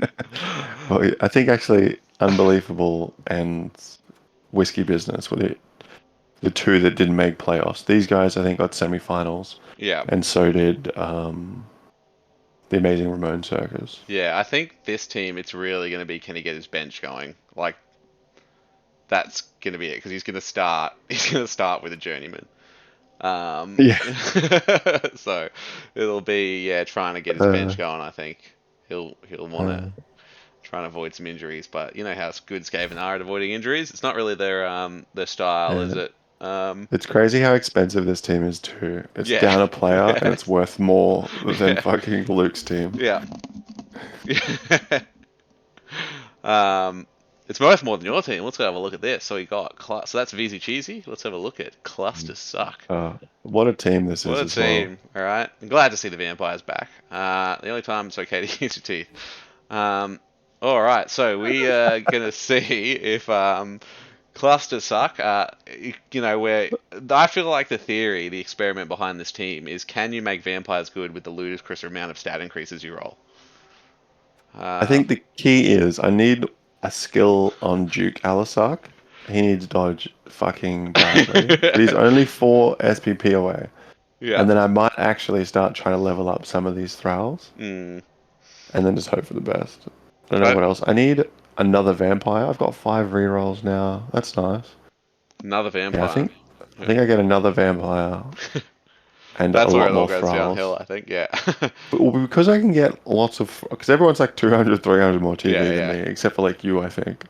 Well, yeah, I think actually Unbelievable and Whiskey Business were the two that didn't make playoffs. These guys, I think, got semifinals, yeah, and so did the Amazing Ramon Circus. yeah. I think this team, it's really going to be can he get his bench going? Like that's going to be it because he's going to start. He's going to start with a journeyman. Um, Yeah. so it'll be yeah, trying to get his Uh, bench going. I think he'll want to uh, try and avoid some injuries, but you know how good Skaven are at avoiding injuries. It's not really their style, is uh, it? it's crazy how expensive this team is too. It's Yeah, down a player and yeah, it's worth more than yeah, fucking Luke's team. yeah. um, it's worth more than your team. Let's go have a look at this. So we got so that's VZ Cheesy. Let's have a look at Clusters Suck. What a team this What is a as well. team! All right, I'm glad to see the vampires back. The only time it's okay to use your teeth. Um, all right, so we are gonna see if clusters suck. You know, where I feel like the theory, the experiment behind this team is, can you make vampires good with the ludicrous amount of stat increases you roll? I Uh, think the key is I need a skill on Duke Alasak. He needs dodge fucking badly. But he's only 4 SPP away. yeah. And then I might actually start trying to level up some of these thralls Mm. and then just hope for the best. I don't know But what else. I need another vampire. I've got 5 rerolls now. That's nice. another Yeah, I vampire. think I think I get another vampire and a That's where lot it all more goes downhill, thralls. I think. Yeah. But because I can get lots of, because everyone's like 200, 300 more Yeah, TD than yeah, me, except for like you, I think.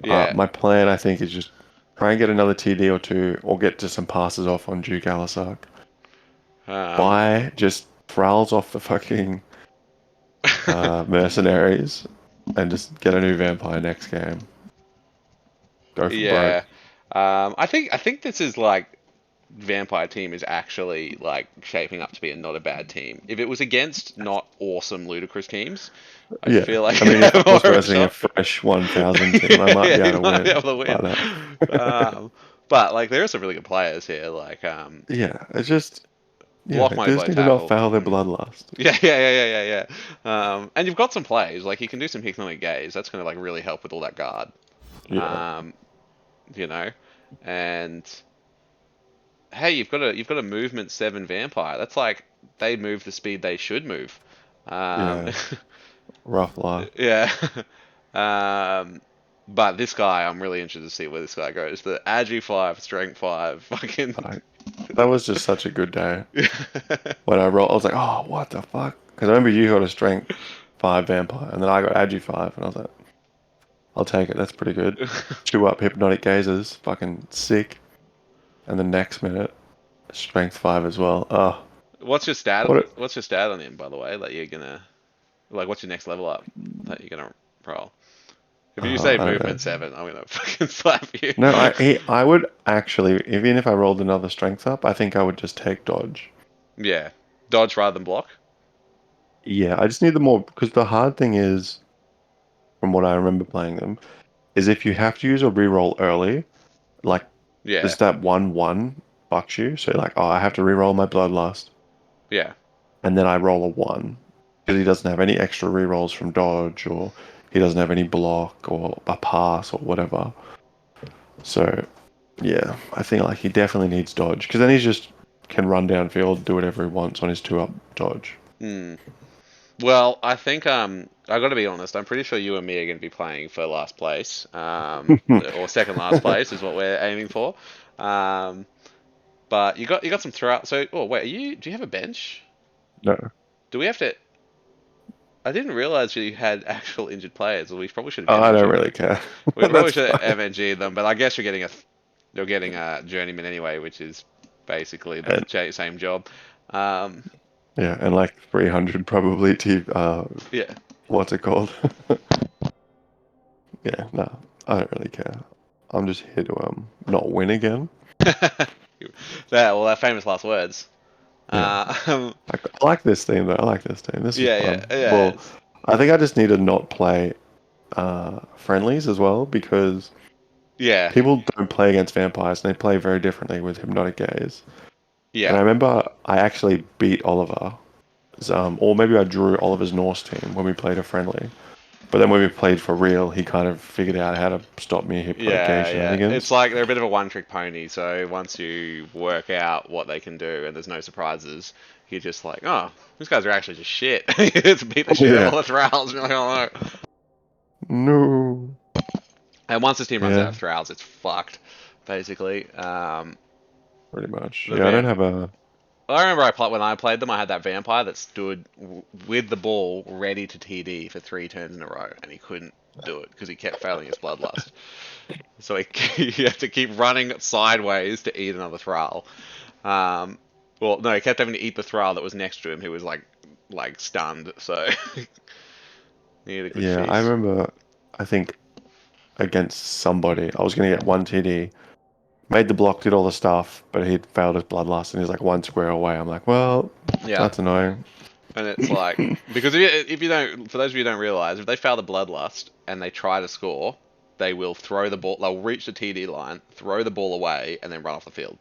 yeah. My plan, I think, is just try and get another TD or two, or get just some passes off on Duke Alasak. Um, Buy just thralls off the fucking mercenaries, and just get a new vampire next game. Go for broke. yeah. I think this is like vampire team is actually like shaping up to be not a bad team. If it was against not awesome ludicrous teams, I Yeah, feel like I you'd mean, if I have more was of a versing a shot. fresh 1000 team, I Yeah, might be yeah, able you to might be win. able to win. But Um, but like there are some really good players here. Like yeah, it's just yeah, Block they money just blow need to not tackle. fail their Mm. bloodlust. Yeah, yeah, yeah, yeah, yeah, yeah. And you've got some plays like you can do some Hypnotic Gaze. That's going to like really help with all that guard. Yeah, Um, you know, and hey, you've got a movement 7 vampire. That's like they move the speed they should move. Um, yeah, rough life. yeah. um, but this guy, I'm really interested to see where this guy goes. The Agi 5, Strength 5, fucking. Like, that was just such a good day. When I rolled, I was like, oh, what the fuck? Because I remember you got a strength 5 vampire, and then I got agi 5, and I was like, I'll take it. That's pretty good. 2 up hypnotic gazes, fucking sick. And the next minute, strength 5 as well. Oh, What's your stat? what? What's your stat on him, by the way? That you're gonna like. What's your next level up that you're gonna roll? If you say I don't movement know. 7, I'm gonna fucking slap you. No, I would actually, even if I rolled another strength up, I think I would just take dodge. Yeah, dodge rather than block. Yeah, I just need the more because the hard thing is, from what I remember playing them, is if you have to use a reroll early, like Yeah, there's that 1/1 fucks you. So like, oh, I have to reroll my bloodlust, yeah, and then I roll a 1 because he doesn't have any extra rerolls from dodge, or he doesn't have any block or a pass or whatever. So yeah, I think like he definitely needs dodge because then he just can run downfield, do whatever he wants on his 2 up dodge. Hmm. Well, I think I got to be honest. I'm pretty sure you and me are going to be playing for last place, or second last place is what we're aiming for. Um, but you got some throughout. So, oh wait, do you have a bench? No, Do we have to? I didn't realize you had actual injured players. We probably should have I don't MNG'd them. really care. We probably That's should have fine. MNG'd them, but I guess you're getting a journeyman anyway, which is basically the And same job. Um, yeah, and like 300 probably to yeah. what's it called? Yeah, no, I don't really care. I'm just here to not win again. That famous last words. Yeah, Uh, I like this team though. I like this team. This is yeah, yeah, fun. yeah. Well, I think I just need to not play friendlies as well because Yeah, people don't play against vampires and they play very differently with hypnotic gaze. And yeah, I remember I actually beat Oliver, or maybe I drew Oliver's Norse team when we played a friendly. But then when we played for real, he kind of figured out how to stop me hypnotic gaze yeah, yeah. It's shenanigans. like they're a bit of a one-trick pony. So once you work out what they can do and there's no surprises, you're just like, oh, these guys are actually just shit. It's beat the shit out of Yeah. all the Thralls. And you're like, oh no. No. And once this team runs out Yeah, of Thralls, it's fucked, basically. pretty much. The Yeah, I don't vamp. have a. I remember when I played them, I had that vampire that stood with the ball ready to TD for 3 turns in a row, and he couldn't do it because he kept failing his bloodlust. So he had to keep running sideways to eat another Thrall. Um, well, no, he kept having to eat the Thrall that was next to him, who was like stunned. So he had a good Yeah, I feast. remember. I think against somebody, I was gonna get one TD, made the block, did all the stuff, but he'd failed his bloodlust, and he's like 1 square away. I'm like, well, Yeah, that's annoying. and it's like because if you don't, for those of you who don't realize, if they fail the bloodlust and they try to score, they will throw the ball. They'll reach the TD line, throw the ball away, and then run off the field.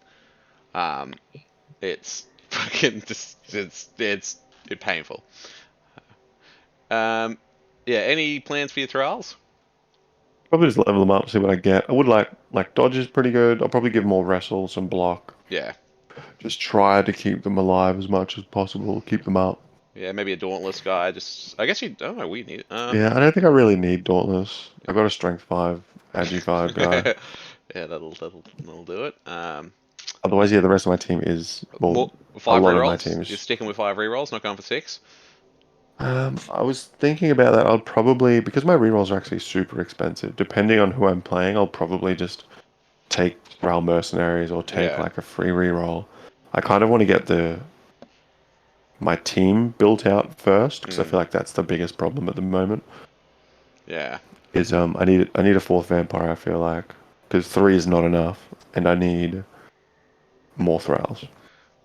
Um, it's fucking just it's painful. Um, yeah. Any plans for your trials? Probably just level them up, see what I get. I would like dodge is pretty good. I'll probably give more wrestle, some block. Yeah. Just try to keep them alive as much as possible. Keep them up. Yeah, maybe a dauntless guy. Just I guess you. Oh no, we need it. Yeah, I don't think I really need Dauntless. I got a Strength 5, Agi 5 guy. Yeah, that'll do it. Otherwise, yeah, the rest of my team is, well, More a five lot of my rerolls. team You're is. sticking with five rerolls, not going for six. I was thinking about that. I'll probably, because my rerolls are actually super expensive, depending on who I'm playing, I'll probably just take Thrall Mercenaries or take Yeah. like a free reroll. I kind of want to get the my team built out first because I Mm, feel like that's the biggest problem at the moment. yeah. Is I need a fourth vampire. I feel like because three is not enough, and I need more Thralls.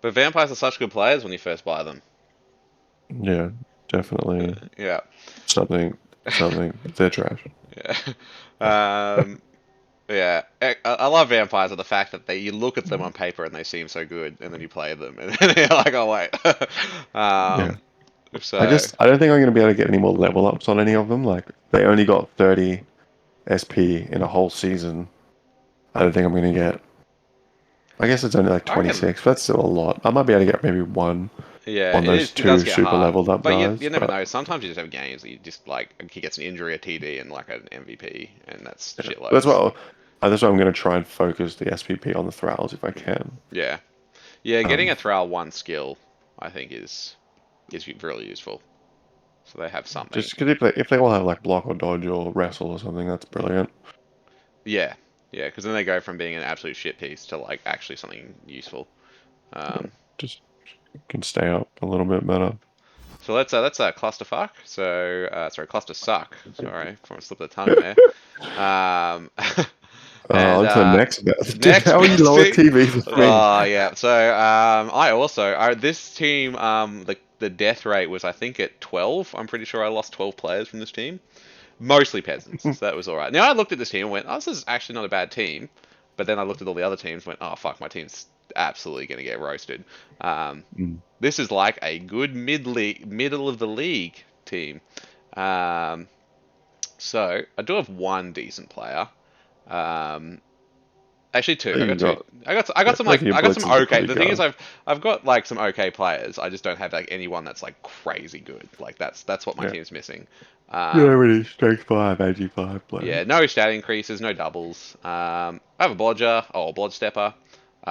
But vampires are such good players when you first buy them. Yeah, definitely Yeah. something. They're trash. Yeah. Um, yeah. I love vampires and the fact that you look at them on paper and they seem so good, and then you play them and then you're like, oh wait. Yeah. um, I so just I don't think I'm gonna be able to get any more level ups on any of them. Like they only got 30 SP in a whole season. I don't think I'm gonna get. I guess it's only like I reckon, 26, but that's still a lot. I might be able to get maybe one yeah, on it those is. It does two get super hard, leveled up but guys, you never but know. Sometimes you just have games that you just like he gets an injury, a TD, and like an MVP, and that's yeah. That's shitloads. what that's why I'm gonna try and focus the SPP on the Thralls if I can. Yeah, yeah. Getting Um, a Thrall one skill, I think, is really useful. So they have something. just because if they all have like block or dodge or wrestle or something, that's brilliant. Yeah, yeah. Because then they go from being an absolute shit piece to like actually something useful. Yeah, Um, just can stay up a little bit better. so let's clusterfuck. So sorry, cluster suck. Sorry, from a slip of the tongue there. Um, and On to the next bet. Dude, next how are you best lower thing. TV than me? Oh yeah. So I also this team the death rate was I think at 12. I'm pretty sure I lost 12 players from this team, mostly peasants. So that was all right. Now I looked at this team and went, oh, this is actually not a bad team. But then I looked at all the other teams and went, oh fuck, my team's absolutely gonna get roasted. Um, Mm. this is like a good middle of the league team. Um, so I do have one decent player. Um, Actually, two. I got You two. got I got yeah, some both like of your I got some blitzers are okay. pretty The thing is, good. I've got like some okay players. I just don't have like anyone that's like crazy good. Like that's what my Yeah. team's missing. You don't Um, have any strength 5, AG5 players. yeah, no stat increases, no doubles. I have a blodger, a blodge stepper,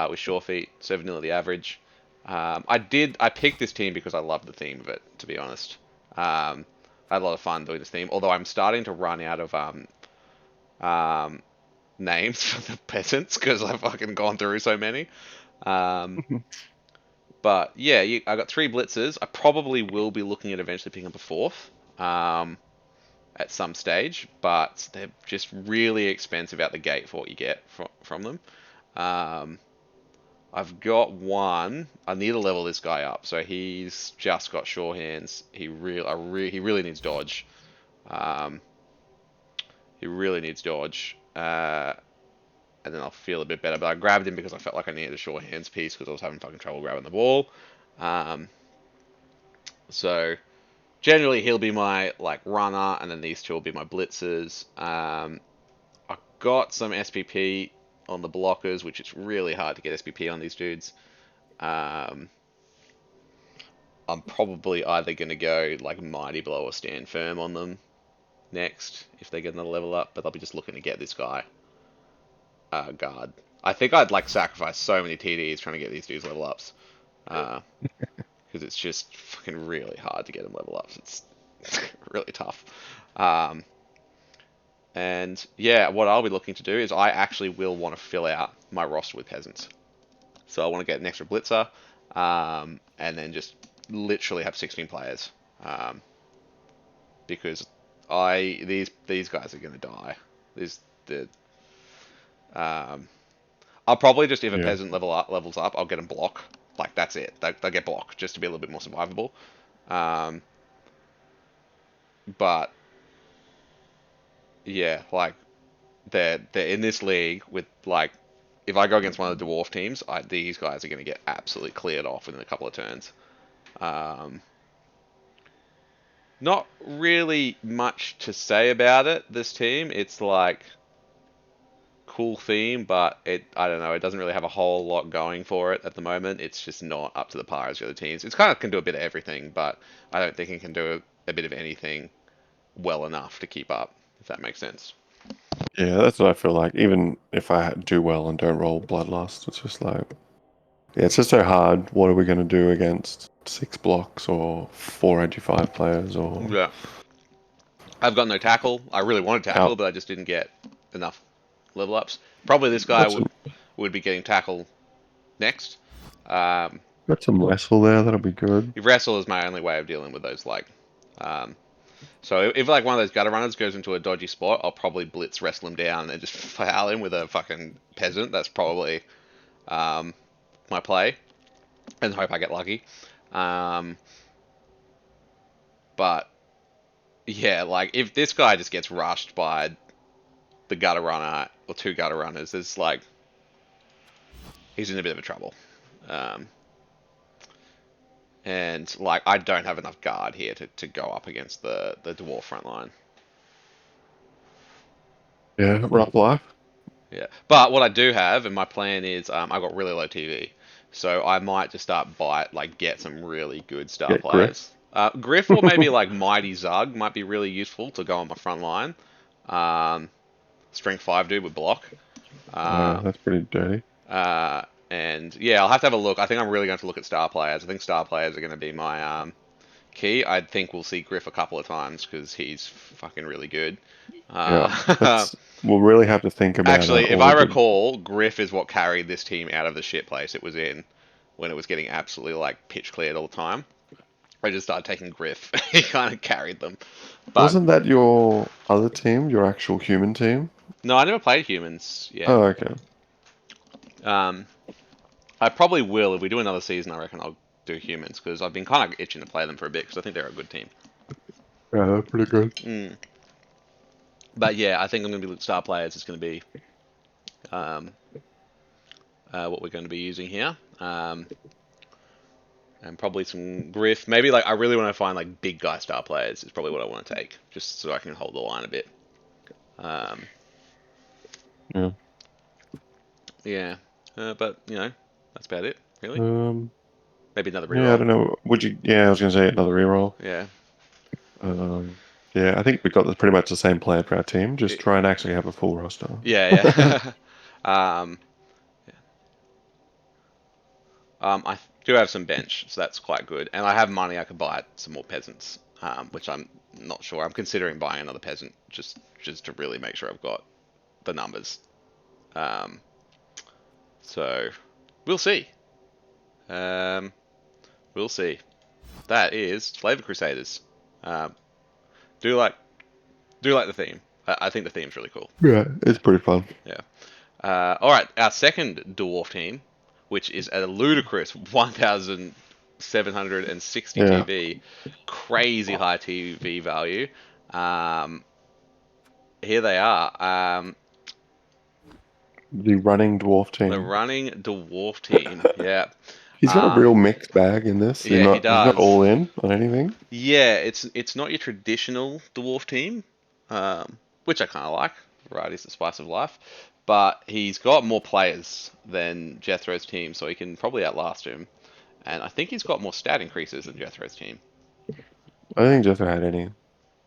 with sure feet, 7 the average. I picked this team because I love the theme of it. To be honest, I had a lot of fun doing this theme. Although I'm starting to run out of um, names for the peasants because I've fucking gone through so many. Um, but yeah, I got three blitzers. I probably will be looking at eventually picking up a fourth at some stage, but they're just really expensive out the gate for what you get from them. Um, I've got one. I need to level this guy up. So he's just got sure hands. He really needs dodge. Um, he really needs dodge. And then I'll feel a bit better. But I grabbed him because I felt like I needed a short hands piece because I was having fucking trouble grabbing the ball. Um, so generally he'll be my like runner, and then these two will be my blitzers. I got some SPP on the blockers, which it's really hard to get SPP on these dudes. Um, I'm probably either going to go like Mighty Blow or Stand Firm on them next if they get another level up, but I'll be just looking to get this guy guard. I think I'd like sacrifice so many TDs trying to get these dudes level ups. Because it's just fucking really hard to get them level ups. It's really tough. Um, and yeah, what I'll be looking to do is I actually will want to fill out my roster with peasants. So I want to get an extra blitzer, and then just literally have 16 players, um, because these guys are gonna die. These the um, I'll probably just if a Yeah. peasant levels up, I'll get them block. Like that's it. They get block just to be a little bit more survivable. Um, but yeah, like they're in this league with like if I go against one of the dwarf teams, these guys are going to get absolutely cleared off within a couple of turns. Um, not really much to say about it. This team, it's like cool theme, but I don't know. It doesn't really have a whole lot going for it at the moment. It's just not up to the par as the other teams. It's kind of can do a bit of everything, but I don't think it can do a bit of anything well enough to keep up. If that makes sense. Yeah, that's what I feel like. Even if I do well and don't roll Bloodlust, it's just like, yeah, it's just so hard. What are we going to do against 6 blocks or 4 5 players or Yeah. I've got no tackle. I really wanted tackle, out? but I just didn't get enough level ups. Probably this guy Got some, would be getting tackle next. Um, got some wrestle there. That'll be good. Wrestle is my only way of dealing with those. Um, so if like one of those gutter runners goes into a dodgy spot, I'll probably blitz wrestle him down and just foul him with a fucking peasant. That's probably um, my play, and hope I get lucky. Um, but yeah, like if this guy just gets rushed by the gutter runner or two gutter runners, it's like he's in a bit of a trouble. Um, and like I don't have enough guard here to go up against the dwarf front line. Yeah, rough life. Yeah, but what I do have, and my plan is, I've got really low TV, so I might just start get some really good star Get Griff. players. Griff or maybe like Mighty Zug might be really useful to go on my front line. Um, Strength 5 dude with block. Uh, That's pretty dirty. uh, and yeah, I'll have to have a look. I think I'm really going to look at star players. I think star players are going to be my key. I think we'll see Griff a couple of times because he's fucking really good. Yeah, Uh, that's we'll really have to think about Actually, if all I the good. recall, Griff is what carried this team out of the shit place it was in when it was getting absolutely like pitch cleared all the time. I just started taking Griff. He kind of carried them. But Wasn't that your other team, your actual human team? no, I never played humans yet. Oh, okay. Um, I probably will if we do another season. I reckon I'll do humans because I've been kind of itching to play them for a bit because I think they're a good team. Yeah, they're pretty good. Mm. But yeah, I think I'm going to be star players. It's going to be um, what we're going to be using here. And probably some Griff. Maybe like I really want to find like big guy star players is probably what I want to take, just so I can hold the line a bit. Um, Yeah. yeah, but you know that's about it, really. Um. Maybe another Yeah, I reroll. don't know. Would you? Yeah, I was gonna say another reroll. Yeah, Um. Yeah, I think we got pretty much the same plan for our team. Just It- try and actually have a full roster. yeah, yeah. I do have some bench, so that's quite good, and I have money. I could buy some more peasants, which I'm not sure. I'm considering buying another peasant just to really make sure I've got the numbers. Um, so we'll see. Um, we'll see. That is Flavor Crusaders. Um, do like do like the theme. I think the theme's really cool. Yeah, it's pretty fun. Yeah. All right, our second dwarf team, which is a ludicrous 1,760 Yeah, TV, crazy high TV value. Um, Here they are. the running dwarf The team. running dwarf team. Yeah. He's got a Uh, real mixed bag in this. yeah, he He's not does. all in on anything. Yeah, it's not your traditional dwarf team, which I kind of like. Variety's the spice of life. But he's got more players than Jethro's team, so he can probably outlast him. And I think he's got more stat increases than Jethro's team. I don't think Jethro had any.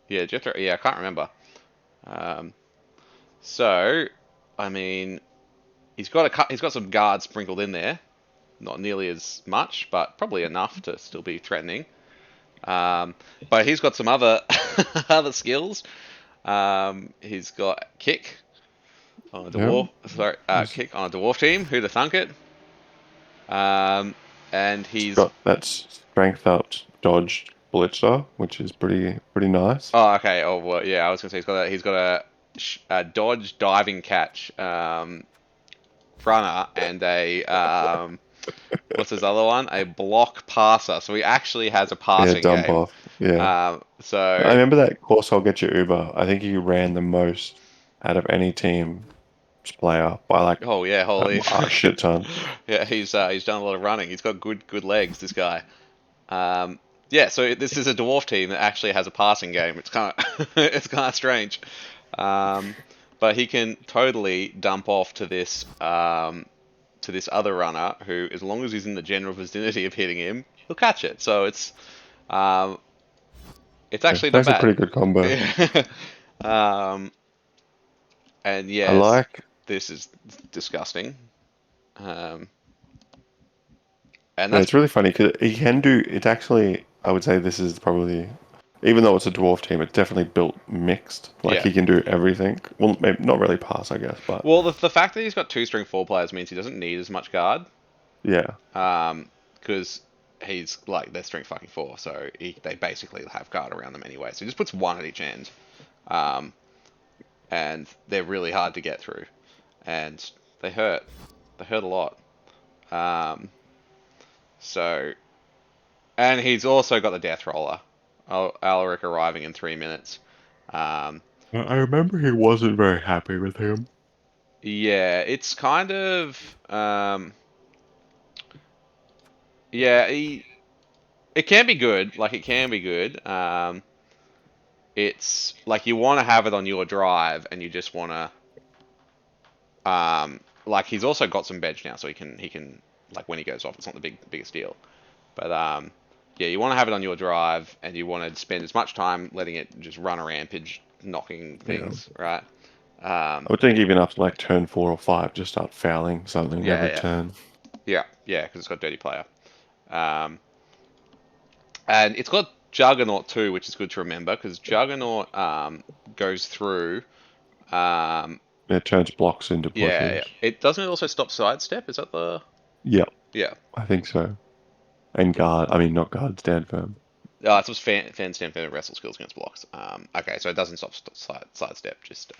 Yeah, Jethro. Yeah, I can't remember. Um, so, I mean, he's got some guards sprinkled in there. Not nearly as much, but probably enough to still be threatening. But he's got some other other skills. He's got kick on a Yeah, dwarf. Sorry, he's kick on a dwarf team. Who'd have thunk it? And he's got that strength up, dodge, blitzer, which is pretty nice. oh okay. Oh well, yeah. I was gonna say he's got a dodge diving catch runner and a what's his other one? A block passer. So he actually has a Yeah, passing dump game. off. Yeah. I So remember that course I'll get you Uber. I think he ran the most out of any team player by like oh yeah, holy a shit ton. yeah. He's done a lot of running. He's got good legs. This guy. Um, yeah, so this is a dwarf team that actually has a passing game. It's kind of it's kind of strange, um, but he can totally dump off to this other runner who, as long as he's in the general vicinity of hitting him, he'll catch it. So um, it's Yeah, actually not that's a bad. pretty good combo. um, And I yes, like. this is disgusting. Um, and Yeah, that's it's really funny because he can do. It's actually. I would say this is probably. Even though it's a dwarf team, it's definitely built mixed. Like yeah. he can do everything. Well, maybe not really pass, I guess, but Well, the fact that he's got two string four players means he doesn't need as much guard. yeah, Because he's like they're string fucking four, so they basically have guard around them anyway. So he just puts one at each end, um, and they're really hard to get through, and they hurt. They hurt a lot. Um, so and he's also got the death roller. Alaric arriving in 3 minutes. Um, I remember he wasn't very happy with him. yeah, it's kind of yeah. It can be good. Like it can be good. It's like you want to have it on your drive, and you just want to like he's also got some bench now, so he can like when he goes off, it's not the biggest deal. But yeah, you want to have it on your drive, and you want to spend as much time letting it just run a rampage, knocking Yeah, things, right? I would think even after like turn 4 or 5, just start fouling something Yeah, every yeah, turn. yeah, because it's got dirty player. Um, and it's got Juggernaut too, which is good to remember because Juggernaut goes through. Um, It turns blocks into yeah, yeah. pushes. It doesn't it also stop sidestep? Is that the Yeah, yeah? I think so. And guard. I mean, not guard. Stand firm. It's just fan stamp and wrestle skills against blocks. Okay, so it doesn't stop sidestep. Just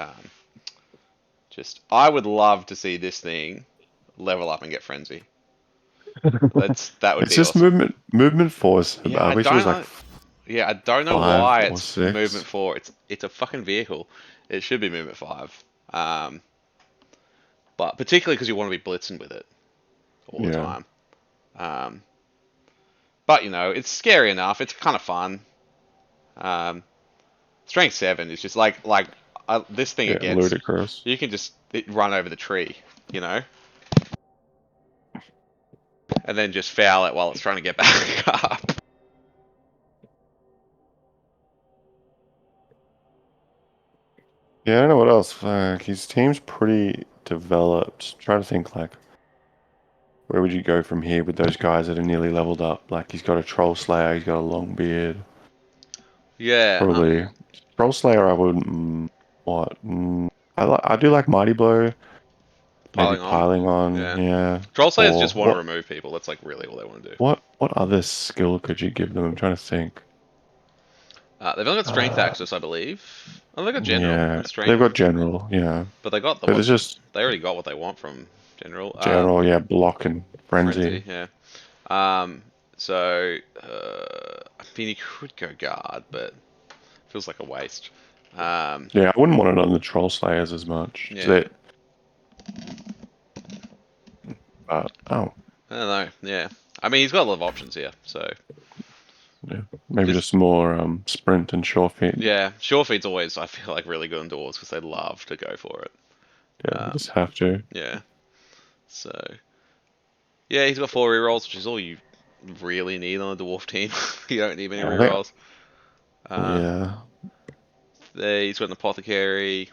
I would love to see this thing level up and get frenzy. That would It's be just awesome. movement force. Yeah, I I wish it don't was like know. Yeah, I don't know five why or it's movement six. four. It's a fucking vehicle. It should be movement five. Um, but particularly because you want to be blitzing with it all the Yeah. time. Um, but it's scary enough. It's kind of fun. Um, Strength seven is just like this thing Yeah, against. ludicrous. You can just run over the tree, you know, and then just foul it while it's trying to get back up. Yeah, I don't know what else. Fuck, his team's pretty developed. Trying to think like where would you go from here with those guys that are nearly leveled up? Like he's got a Troll Slayer, he's got a long beard. Yeah, Probably Troll Slayer. I wouldn't. What? I do like Mighty Blow. Maybe piling on. piling on. Yeah, Yeah. troll slayers Or just want to what? remove people. That's like really all they want to do. What other skill could you give them? I'm trying to think. They've only got strength Uh, access, I believe. Oh, they got general yeah, and they've strength, got general. Yeah, but they got the but what? it's just They already got what they want from general. general. Yeah, block and frenzy. Frenzy, yeah. Um, so I mean, he could go guard, but feels like a waste. Um, Yeah, I wouldn't want it on the Troll Slayers as much. yeah, Oh, I don't know. Yeah, I mean, he's got a lot of options here. So yeah, maybe just just more sprint and sure feet. yeah, sure feed's always I feel like really good indoors because they love to go for it. Yeah, you Um, just have to. yeah. So yeah, he's got four rerolls, which is all you really need on a dwarf team. You don't need many Yeah, I think. rerolls. Um, Yeah, he's got an apothecary.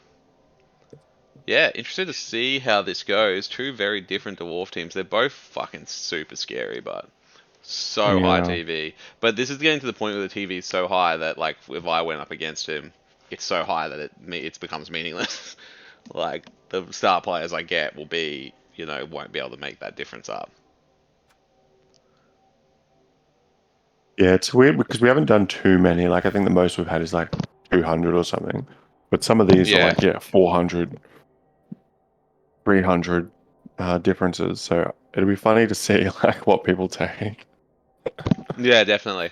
Yeah, interested to see how this goes. Two very different dwarf teams. They're both fucking super scary, but so high yeah, TV. But this is getting to the point where the TV is so high that like if I went up against him, it's so high that it becomes meaningless. Like the star players I get will be, won't be able to make that difference up. yeah. It's weird because we haven't done too many. Like I think the most we've had is like 200 or something. But some of these are Yeah, like 400, 300 differences. So it'll be funny to see like what people take. yeah, definitely.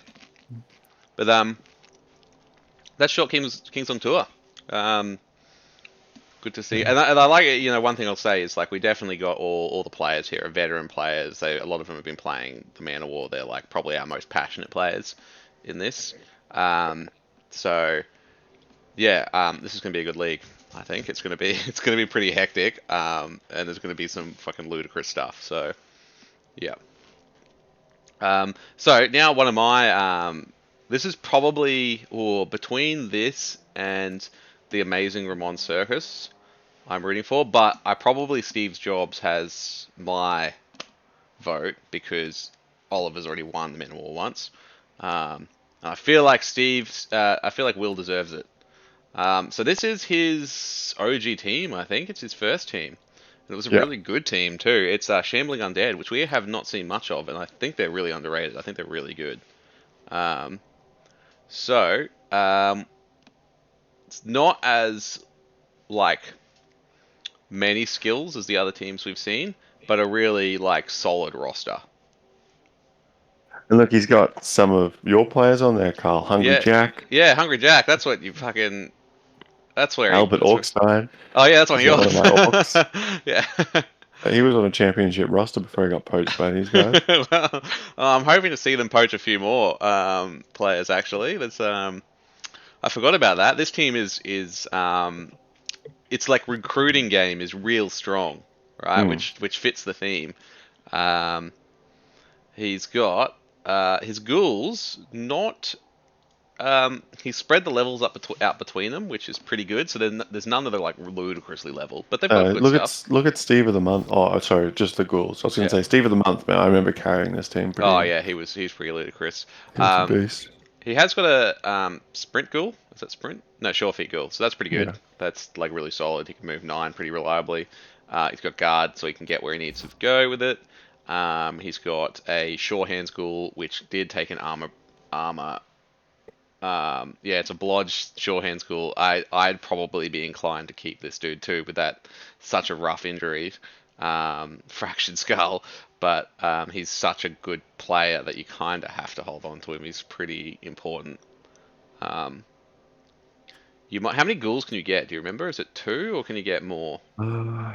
But that's short Kings on tour. Um, Good to see, Yeah. and I like it. One thing I'll say is like we definitely got all the players here are veteran players. A lot of them have been playing the Man of War. They're like probably our most passionate players in this. Um, so yeah, this is gonna be a good league. I think it's gonna be it's gonna be pretty hectic. And there's gonna be some fucking ludicrous stuff. So yeah. So now one of my this is probably or between this and the Amazing Ramon Circus. I'm rooting for, but I probably Steve Jobs has my vote because Oliver's already won the Men of War once. I feel like I feel like Will deserves it. So this is his OG team, I think. It's his first team. And it was a Yeah. really good team too. It's Shambling Undead, which we have not seen much of, and I think they're really underrated. I think they're really good. Um, so it's not as like many skills as the other teams we've seen, but a really like solid roster. And look, he's got some of your players on there, Carl. Hungry Yeah, Jack, yeah, Hungry Jack. That's what you fucking. That's where he. Albert That's where. Orkstein. Oh yeah, that's one of He's got one of yours. my orcs. Yeah. He was on a championship roster before he got poached by these guys. Well, I'm hoping to see them poach a few more players. Actually, that's I forgot about that. This team is it's like recruiting game is real strong, right? Mm. Which fits the theme. Um, he's got his ghouls not. He's spread the levels out between them, which is pretty good. So then there's none that are like ludicrously leveled, but they've got good stuff. Look at Steve of the month. Oh, sorry, just the ghouls. I was going Yeah. to say Steve of the month, man. I remember carrying this team Oh pretty. yeah, he's pretty ludicrous. He was a Um, beast. he has got a sprint ghoul. Is that sprint? No, sure feet ghoul. So that's pretty good. Yeah. That's like really solid. He can move 9 pretty reliably. He's got guard, so he can get where he needs to go with it. He's got a sure hands ghoul, which did take an armor. Yeah, it's a blodge sure hands ghoul. I'd probably be inclined to keep this dude too, with that such a rough injury, fractured skull. But he's such a good player that you kind of have to hold on to him. He's pretty important. Um, you might. How many ghouls can you get? Do you remember? Is it 2 or can you get more?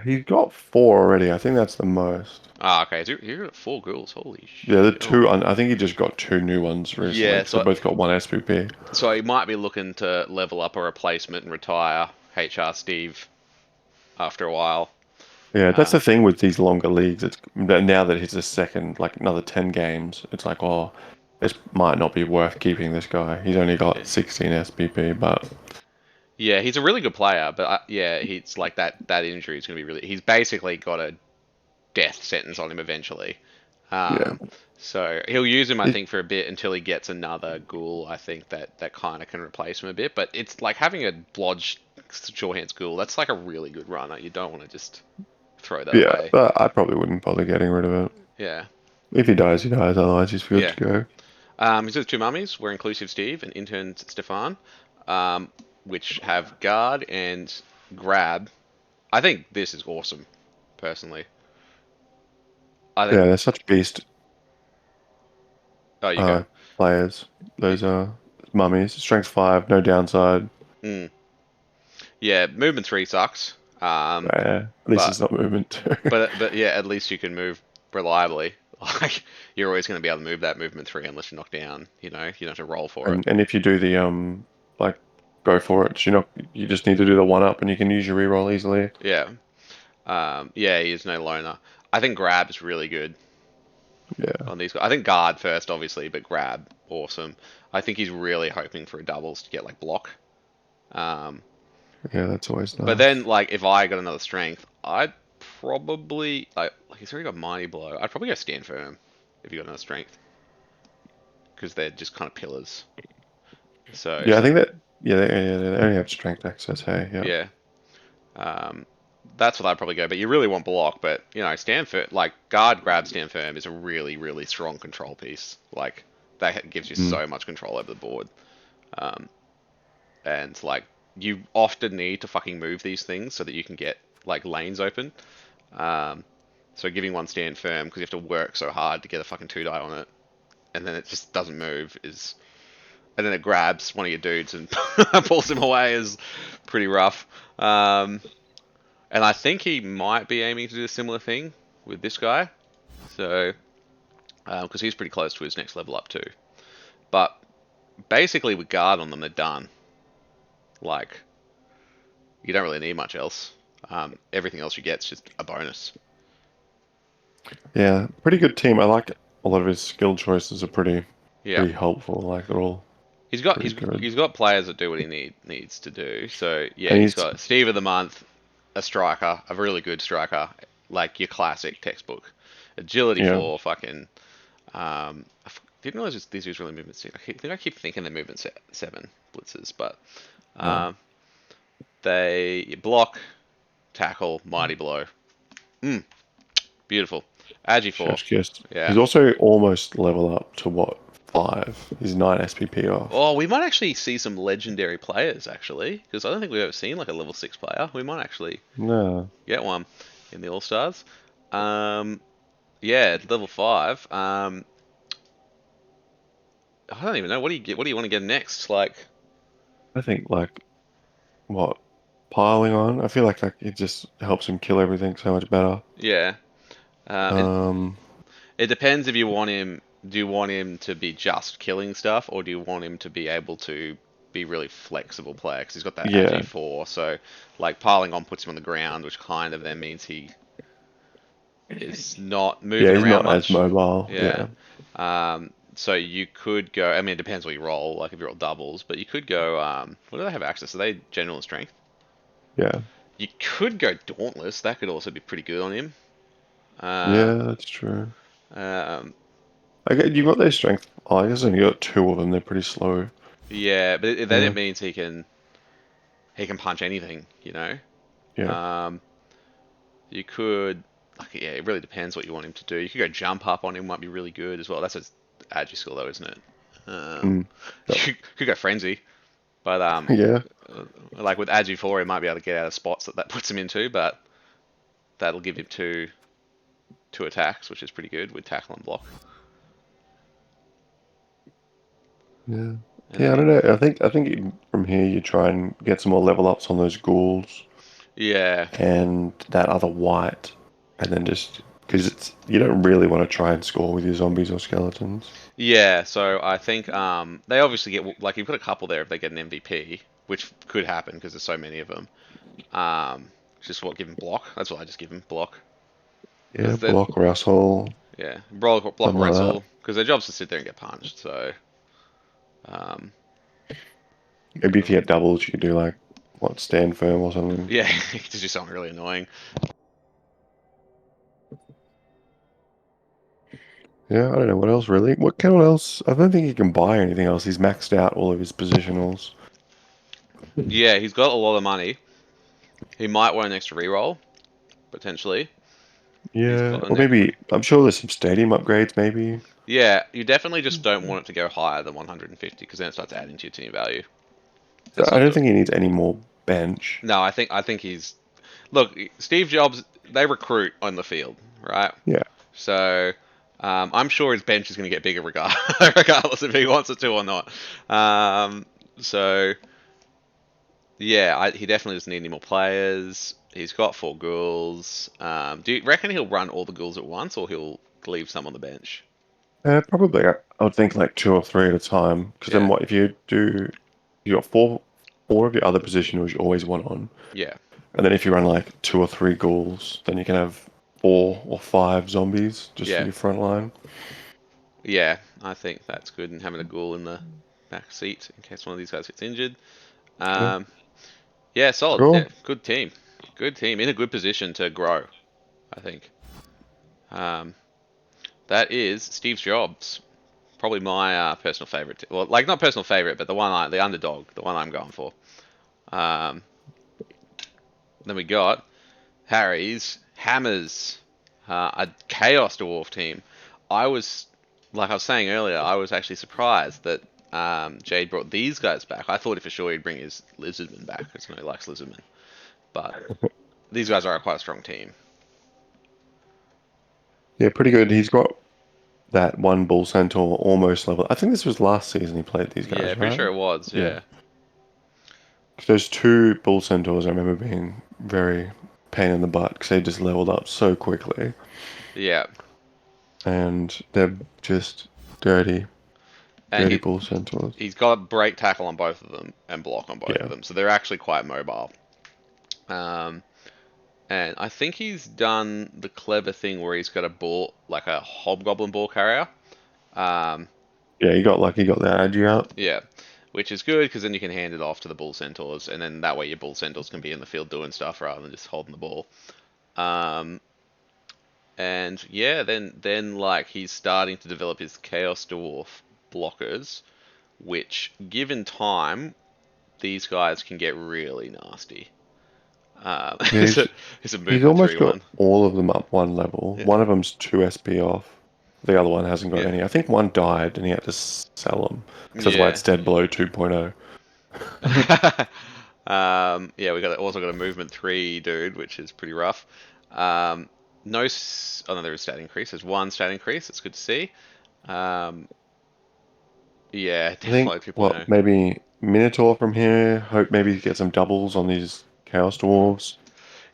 He's got 4 already. I think that's the most. Ah, okay. So you're at 4 ghouls. Holy Yeah, the shit. two. I think he just got 2 new ones recently Yeah. because they So both got 1 SPP. so he might be looking to level up a replacement and retire HR Steve after a while. Yeah, that's Uh, the thing with these longer leagues. It's that now that he's a second, like another 10 games, it's like, oh, this might not be worth keeping this guy. He's only got 16 SPP, but Yeah, he's a really good player, but yeah, he's like that injury is going to be really. He's basically got a death sentence on him eventually. yeah, Um, so he'll use him, I it, think, for a bit until he gets another ghoul. I think that kind of can replace him a bit. But it's like having a blodge sure hands ghoul. That's like a really good runner. You don't want to just throw that yeah. away. But I probably wouldn't bother getting rid of it. Yeah, If he dies, he dies. Otherwise, he's good yeah. to go. He's with 2 mummies. We're inclusive Steve and intern Stefan, which have guard and grab. I think this is awesome, personally. I Yeah, think. they're such beast Oh, you go. uh, players. Those are mummies. Strength 5, no downside. Mm. Yeah, movement 3 sucks. At least But it's not movement 2. but yeah, at least you can move reliably. Like you're always going to be able to move that movement 3 unless you're knocked down. You know, you don't have to roll for it. And if you do the like go for it, you just need to do the 1-up and you can use your reroll easily. Yeah. Yeah, he is no loner. I think grab is really good Yeah. on these guys. I think guard first, obviously, but grab awesome. I think he's really hoping for a doubles to get like block. Um, Yeah, that's always but then nice. like if I got another strength, I'd probably like he's already got mighty blow. I'd probably go stand firm if you got another strength because they're just kind of pillars. So Yeah, I so think that they only have strength access, hey, yeah. yeah, um, that's what I'd probably go. But you really want block. But you know, stand firm, like guard, grab, stand firm is a really strong control piece. Like that gives you Mm. so much control over the board. Um, and like you often need to fucking move these things so that you can get like lanes open. Um, so giving one stand firm because you have to work so hard to get a fucking 2 die on it, and then it just doesn't move is, and then it grabs one of your dudes and pulls him away is pretty rough. Um, and I think he might be aiming to do a similar thing with this guy. So because he's pretty close to his next level up too. But basically with guard on them, they're done. Like you don't really need much else. Everything else you get is just a bonus. Yeah, pretty good team. I like a lot of his skill choices are Yeah, pretty helpful. Like they're all he's got pretty good. he's got players that do what he needs to do. So yeah, And he's he's got Steve of the month. a striker, a really good striker, like your classic textbook. Agility Yeah. 4, fucking. Didn't realize these was really movement 6. I keep thinking they're movement 7 blitzers, but Oh, um, they block, tackle, mighty blow. Mm, beautiful. Agi 4. chef's kiss. Yeah. He's also almost level up to what, 5? He's 9 SPP off. Oh, we might actually see some legendary players actually, because I don't think we've ever seen like a level 6 player. We might actually No. get one in the AllStars. Um, yeah, level 5. I don't even know. What do you get? What do you want to get next? Like, I think like what, piling on. I feel like it just helps him kill everything so much better. yeah. It Um, it depends if you want him. Do you want him to be just killing stuff, or do you want him to be able to be really flexible player? Because he's got that Agi yeah, 4. So, like piling on puts him on the ground, which kind of then means he is not yeah, moving he's around not as much. mobile. Yeah. Yeah, So you could go. I mean, it depends what you roll. Like if you roll doubles, but you could go. What do they have access? Are they general and strength? yeah, You could go dauntless. That could also be pretty good on him. yeah. Um, That's true. um, I get you got their strength. Oh, I guess only got 2 of them. They're pretty slow. yeah, but then Yeah, it means he can punch anything. yeah. Um, you could. Like, yeah, it really depends what you want him to do. You could go jump up on him. Might be really good as well. That's a agi skill though, isn't it? Mm. Yep. You could go frenzy, but Yeah, like with agi 4, he might be able to get out of spots that puts him into, but that'll give him two attacks, which is pretty good with tackle and block. yeah, And yeah. I don't then know. I think from here you try and get some more level ups on those ghouls yeah, and that other white, and then just because it's you don't really want to try and score with your zombies or skeletons. yeah. So I think they obviously get like you've got a couple there if they get an MVP, which could happen because there's so many of them. Just what give him block. That's what I just give him block Yeah, because then block wrestle, yeah, block something or like that. wrestle because their job's to sit there and get punched. So um, Maybe if you get doubles, you could do like what, stand firm or something. yeah, just do something really annoying. Yeah, I don't know what else really. What else? I don't think he can buy anything else. He's maxed out all of his positionals. Yeah, he's got a lot of money. He might want an extra reroll potentially. He's Yeah, got an or maybe I'm sure there's some stadium upgrades. Maybe Yeah, you definitely just don't want it to go higher than 150 because then it starts adding to your team value. It's I not don't good. think he needs any more bench. No, I think he's look. Steve Jobs, they recruit on the field, right? Yeah, So I'm sure his bench is going to get bigger regardless if he wants it to or not. Um, so yeah, he definitely doesn't need any more players. He's got 4 ghouls. Do you reckon he'll run all the ghouls at once, or he'll leave some on the bench? probably. I would think like 2 or 3 at a time. Because then Yeah, what if you do? You got four of your other positionals you always want on, yeah, and then if you run like 2 or 3 ghouls, then you can have 4 or 5 zombies just for yeah. your front line. Yeah, I think that's good. And having a ghoul in the back seat in case one of these guys gets injured. Yeah, Um, yeah, solid. Yeah, cool. good team. Good team. In a good position to grow, I think. Um, that is Steve Jobs. Probably my personal favorite. Well, like not personal favorite, but the underdog, the one I'm going for. Um, then we got Harry's Hammers, a Chaos Dwarf team. I was, like I was saying earlier, I was actually surprised that Jade brought these guys back. I thought for sure he'd bring his Lizardman back because nobody likes Lizardman. But these guys are quite a strong team. Yeah, pretty good. He's got that one bull centaur almost level. I think this was last season he played these Yeah, guys, pretty right? sure it was. Yeah. Yeah, 'Cause those 2 bull centaurs I remember being very pain in the butt because they just leveled up so quickly. yeah, And they're just dirty, and dirty he bull centaurs. he's got break tackle on both of them and block on both of Yeah. them, so they're actually quite mobile. Um, and I think he's done the clever thing where he's got a ball like a hobgoblin ball carrier. Um, Yeah, he got lucky, got that agi out. yeah, which is good because then you can hand it off to the bull centaurs, and then that way your bull centaurs can be in the field doing stuff rather than just holding the ball. Um, and yeah, then like he's starting to develop his chaos dwarf blockers, which given time, these guys can get really nasty. Yeah, it's a it's a he's movement almost three got one. all of them up one level. Yeah, One of them's 2 SP off. The other one hasn't got yeah, any. I think one died and he had to sell them because that's why yeah. it's dead below 2.0. Yeah, we got also got a movement three dude, which is pretty rough. Um, no, oh no, there is stat increase. There's one stat increase. It's good to see. Um, yeah, I think, definitely what, 2.0. maybe Minotaur from here. Hope maybe get some doubles on these Chaos Dwarves.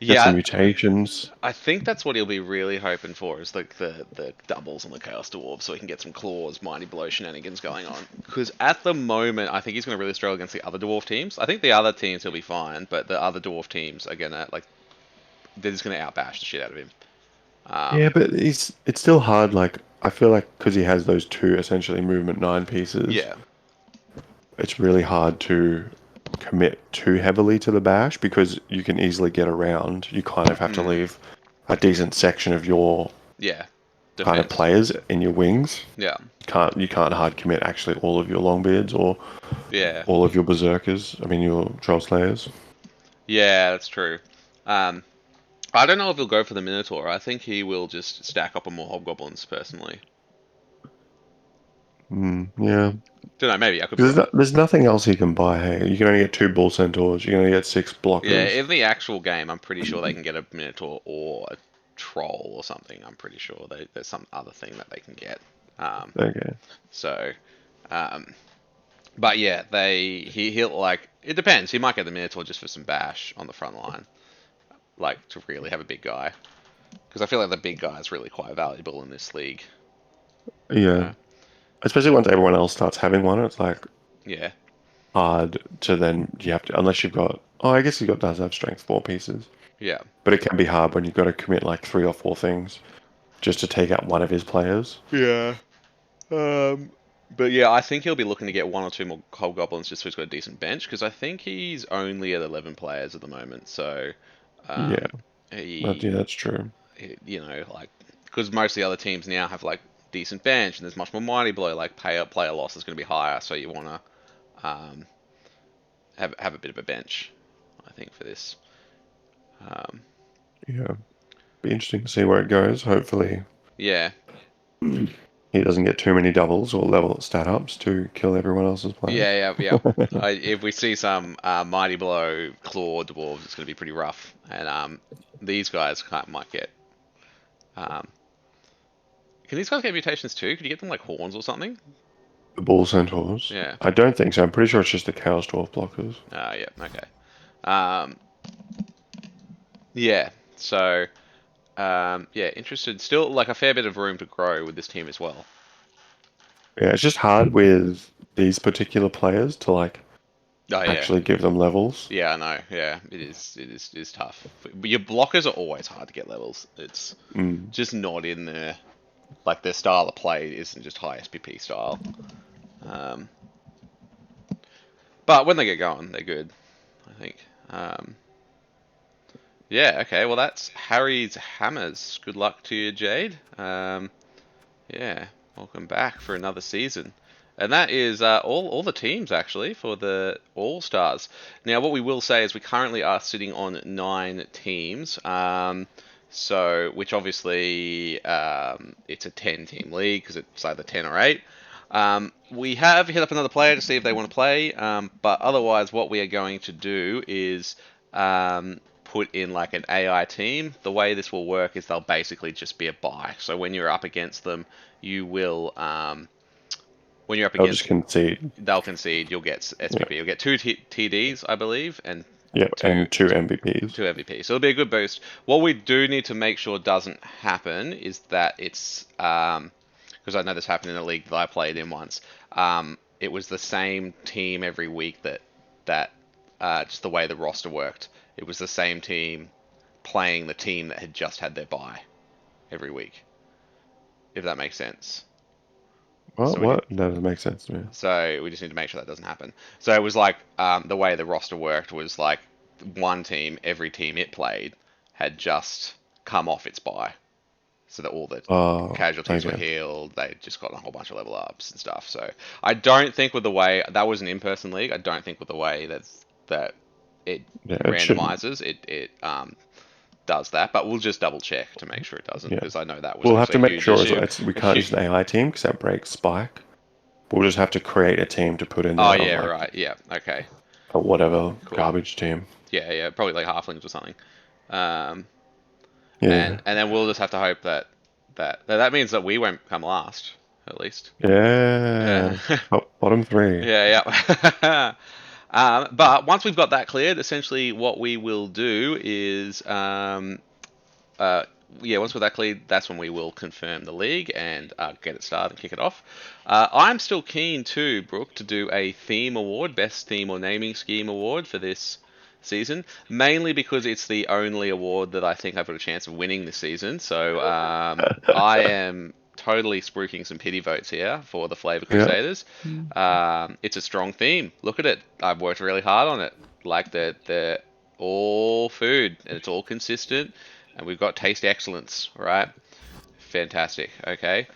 Get some Yeah, mutations. I think that's what he'll be really hoping for is like the doubles on the Chaos Dwarves, so he can get some claws, mighty blow shenanigans going on. Because at the moment, I think he's going to really struggle against the other dwarf teams. I think the other teams he'll be fine, but the other dwarf teams are gonna like they're just gonna outbash the shit out of him. Yeah, Um, but it's still hard. Like, I feel like because he has those two essentially movement 9 pieces, yeah. it's really hard to commit too heavily to the bash because you can easily get around. You kind of have to Mm, leave a decent section of your yeah. kind of Defense. players in your wings. Yeah. You can't hard commit actually all of your longbeards or Yeah. all of your berserkers. I mean your troll slayers. Yeah, that's true. Um, I don't know if he'll go for the Minotaur. I think he will just stack up on more hobgoblins personally. Yeah, Don't know. Maybe I could be because wrong. there's nothing else you can buy. Hey, you can only get 2 bull centaurs. You can only get 6 Yeah, blockers. in the actual game, I'm pretty sure they can get a Minotaur or a Troll or something. I'm pretty sure there's some other thing that they can get. Um, Okay. so, um, but yeah, he'll like it depends. He might get the Minotaur just for some bash on the front line, like to really have a big guy. Because I feel like the big guy is really quite valuable in this league. You Yeah, know? especially once everyone else starts having one, it's like Yeah, hard to then you have to unless you've got. Oh, I guess does have strength 4 pieces, yeah, but it can be hard when you've got to commit like 3 or 4 things just to take out one of his players. yeah. But yeah, I think he'll be looking to get one or two more hobgoblins just so he's got a decent bench. Because I think he's only at 11 players at the moment. So, Yeah, um, yeah, he, that's true. you know, like because most of the other teams now have like decent bench and there's much more mighty blow. Like player loss is going to be higher, so you want to have a bit of a bench. I think for this. Um, Yeah, be interesting to see where it goes. Hopefully, yeah, he doesn't get too many doubles or level stat ups to kill everyone else's players. yeah. If we see some mighty blow claw dwarves, it's going to be pretty rough. And these guys might get. Um, can these guys get mutations too? Could you get them like horns or something? The bull centaurs. Yeah. I don't think so. I'm pretty sure it's just the chaos dwarf blockers. Yeah. Okay. Um, yeah. So yeah, interested. Still like a fair bit of room to grow with this team as well. Yeah, it's just hard with these particular players to like Oh yeah. actually give them levels. Yeah, I know. Yeah, it is. It is tough. But your blockers are always hard to get levels. It's Mm. just not in there. Like their style of play isn't just high SPP style. Um, but when they get going, they're good. I think. Um, yeah. Okay. Well, that's Harry's hammers. Good luck to you, Jade. Yeah. Welcome back for another season. And that is all the teams actually for the AllStars. Now, what we will say is we currently are sitting on 9 teams. So, which obviously it's a 10-team league because it's either 10 or 8. We have hit up another player to see if they want to play, but otherwise, what we are going to do is put in like an AI team. The way this will work is they'll basically just be a buy. So when you're up against them, you will when you're up I'll just against concede. they'll concede. You'll get Yeah. SPP. You'll get two TDs, I believe, and Yep, two and 2 MVPs. two MVP. So it'll be a good boost. What we do need to make sure doesn't happen is that it's because I know this happened in a league that I played in once. It was the same team every week that just the way the roster worked. It was the same team playing the team that had just had their bye every week. If that makes sense. What? So we did. What? That doesn't make sense to me. So we just need to make sure that doesn't happen. So it was like the way the roster worked was like one team, every team it played had just come off its bye, so that all the Oh, casualties were okay. healed. They just got a whole bunch of level ups and stuff. So I don't think with the way that was an in-person league, I don't think with the way that it Yeah, it shouldn't. randomizes it does that. But we'll just double check to make sure it doesn't, Yeah. because I know that was We'll have actually to a make huge sure issue. we can't use an AI team because that breaks Spike. We'll just have to create a team to put in Oh there of yeah, like right. Yeah. Okay. a whatever Cool. garbage team. Yeah, yeah. Probably like halflings or something. Um, Yeah. and then we'll just have to hope that means that we won't come last, at least. Yeah. Yeah. Top, bottom three. Yeah, yeah. But once we've got that cleared, essentially what we will do is, uh, yeah, once we've got that cleared, that's when we will confirm the league and get it started and kick it off. I'm still keen too, Brooke, to do a theme award, best theme or naming scheme award for this season, mainly because it's the only award that I think I've got a chance of winning this season. So I am totally spruiking some pity votes here for the Flavor Yeah. Crusaders. It's a strong theme. Look at it. I've worked really hard on it. Like the all food and it's all consistent, and we've got taste excellence. Right? Fantastic. Okay.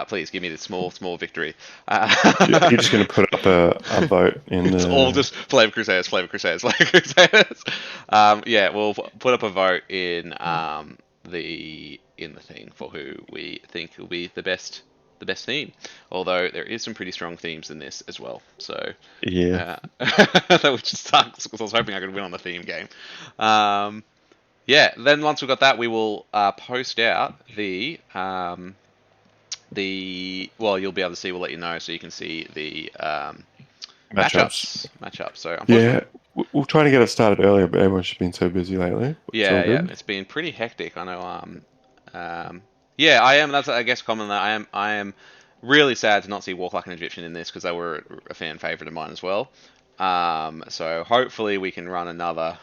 Please give me the small victory. You're just going to put up a vote in It's all the. just Flavor Crusaders, Flavor Crusaders, Flavor Crusaders. Yeah, we'll put up a vote in the thing for who we think will be the best theme. Although there is some pretty strong themes in this as well. So Yeah. which just sucks because I was hoping I could win on the theme game. Yeah, then once we've got that, we will post out the well, you'll be able to see. We'll let you know so you can see the Matchups. matchups. So Yeah. unfortunately, We'll try to get it started earlier, but everyone's just been so busy lately. It's all yeah, good. it's been pretty hectic. I know. Yeah, I am. That's I guess common. That I am really sad to not see Walk Like an Egyptian in this because they were a fan favorite of mine as well. So hopefully we can run another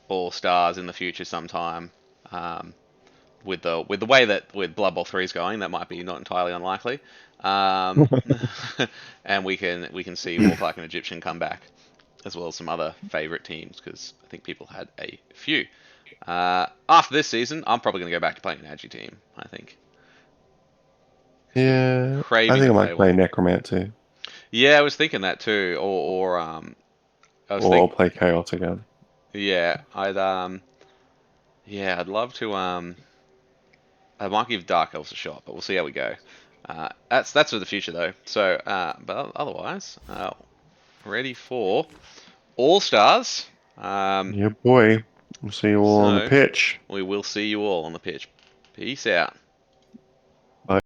All Stars in the future sometime. Um, with the way that with Blood Bowl 3 is going, that might be not entirely unlikely. Um, and we can see Walk Like an Egyptian come back, as well as some other favourite teams, because I think people had a few. After this season, I'm probably going to go back to playing an Agi team, I think. Been Yeah. I craving think to I play might play one. Necromancy Yeah, I was thinking that too. Or I was or think play Chaos again. yeah, I'd love to I might give Dark Elves a shot, but we'll see how we go. That's for the future though. So, but otherwise, ready for All Stars. Um, Yeah, boy. We'll see you all on the so pitch. we will see you all on the pitch. Peace out.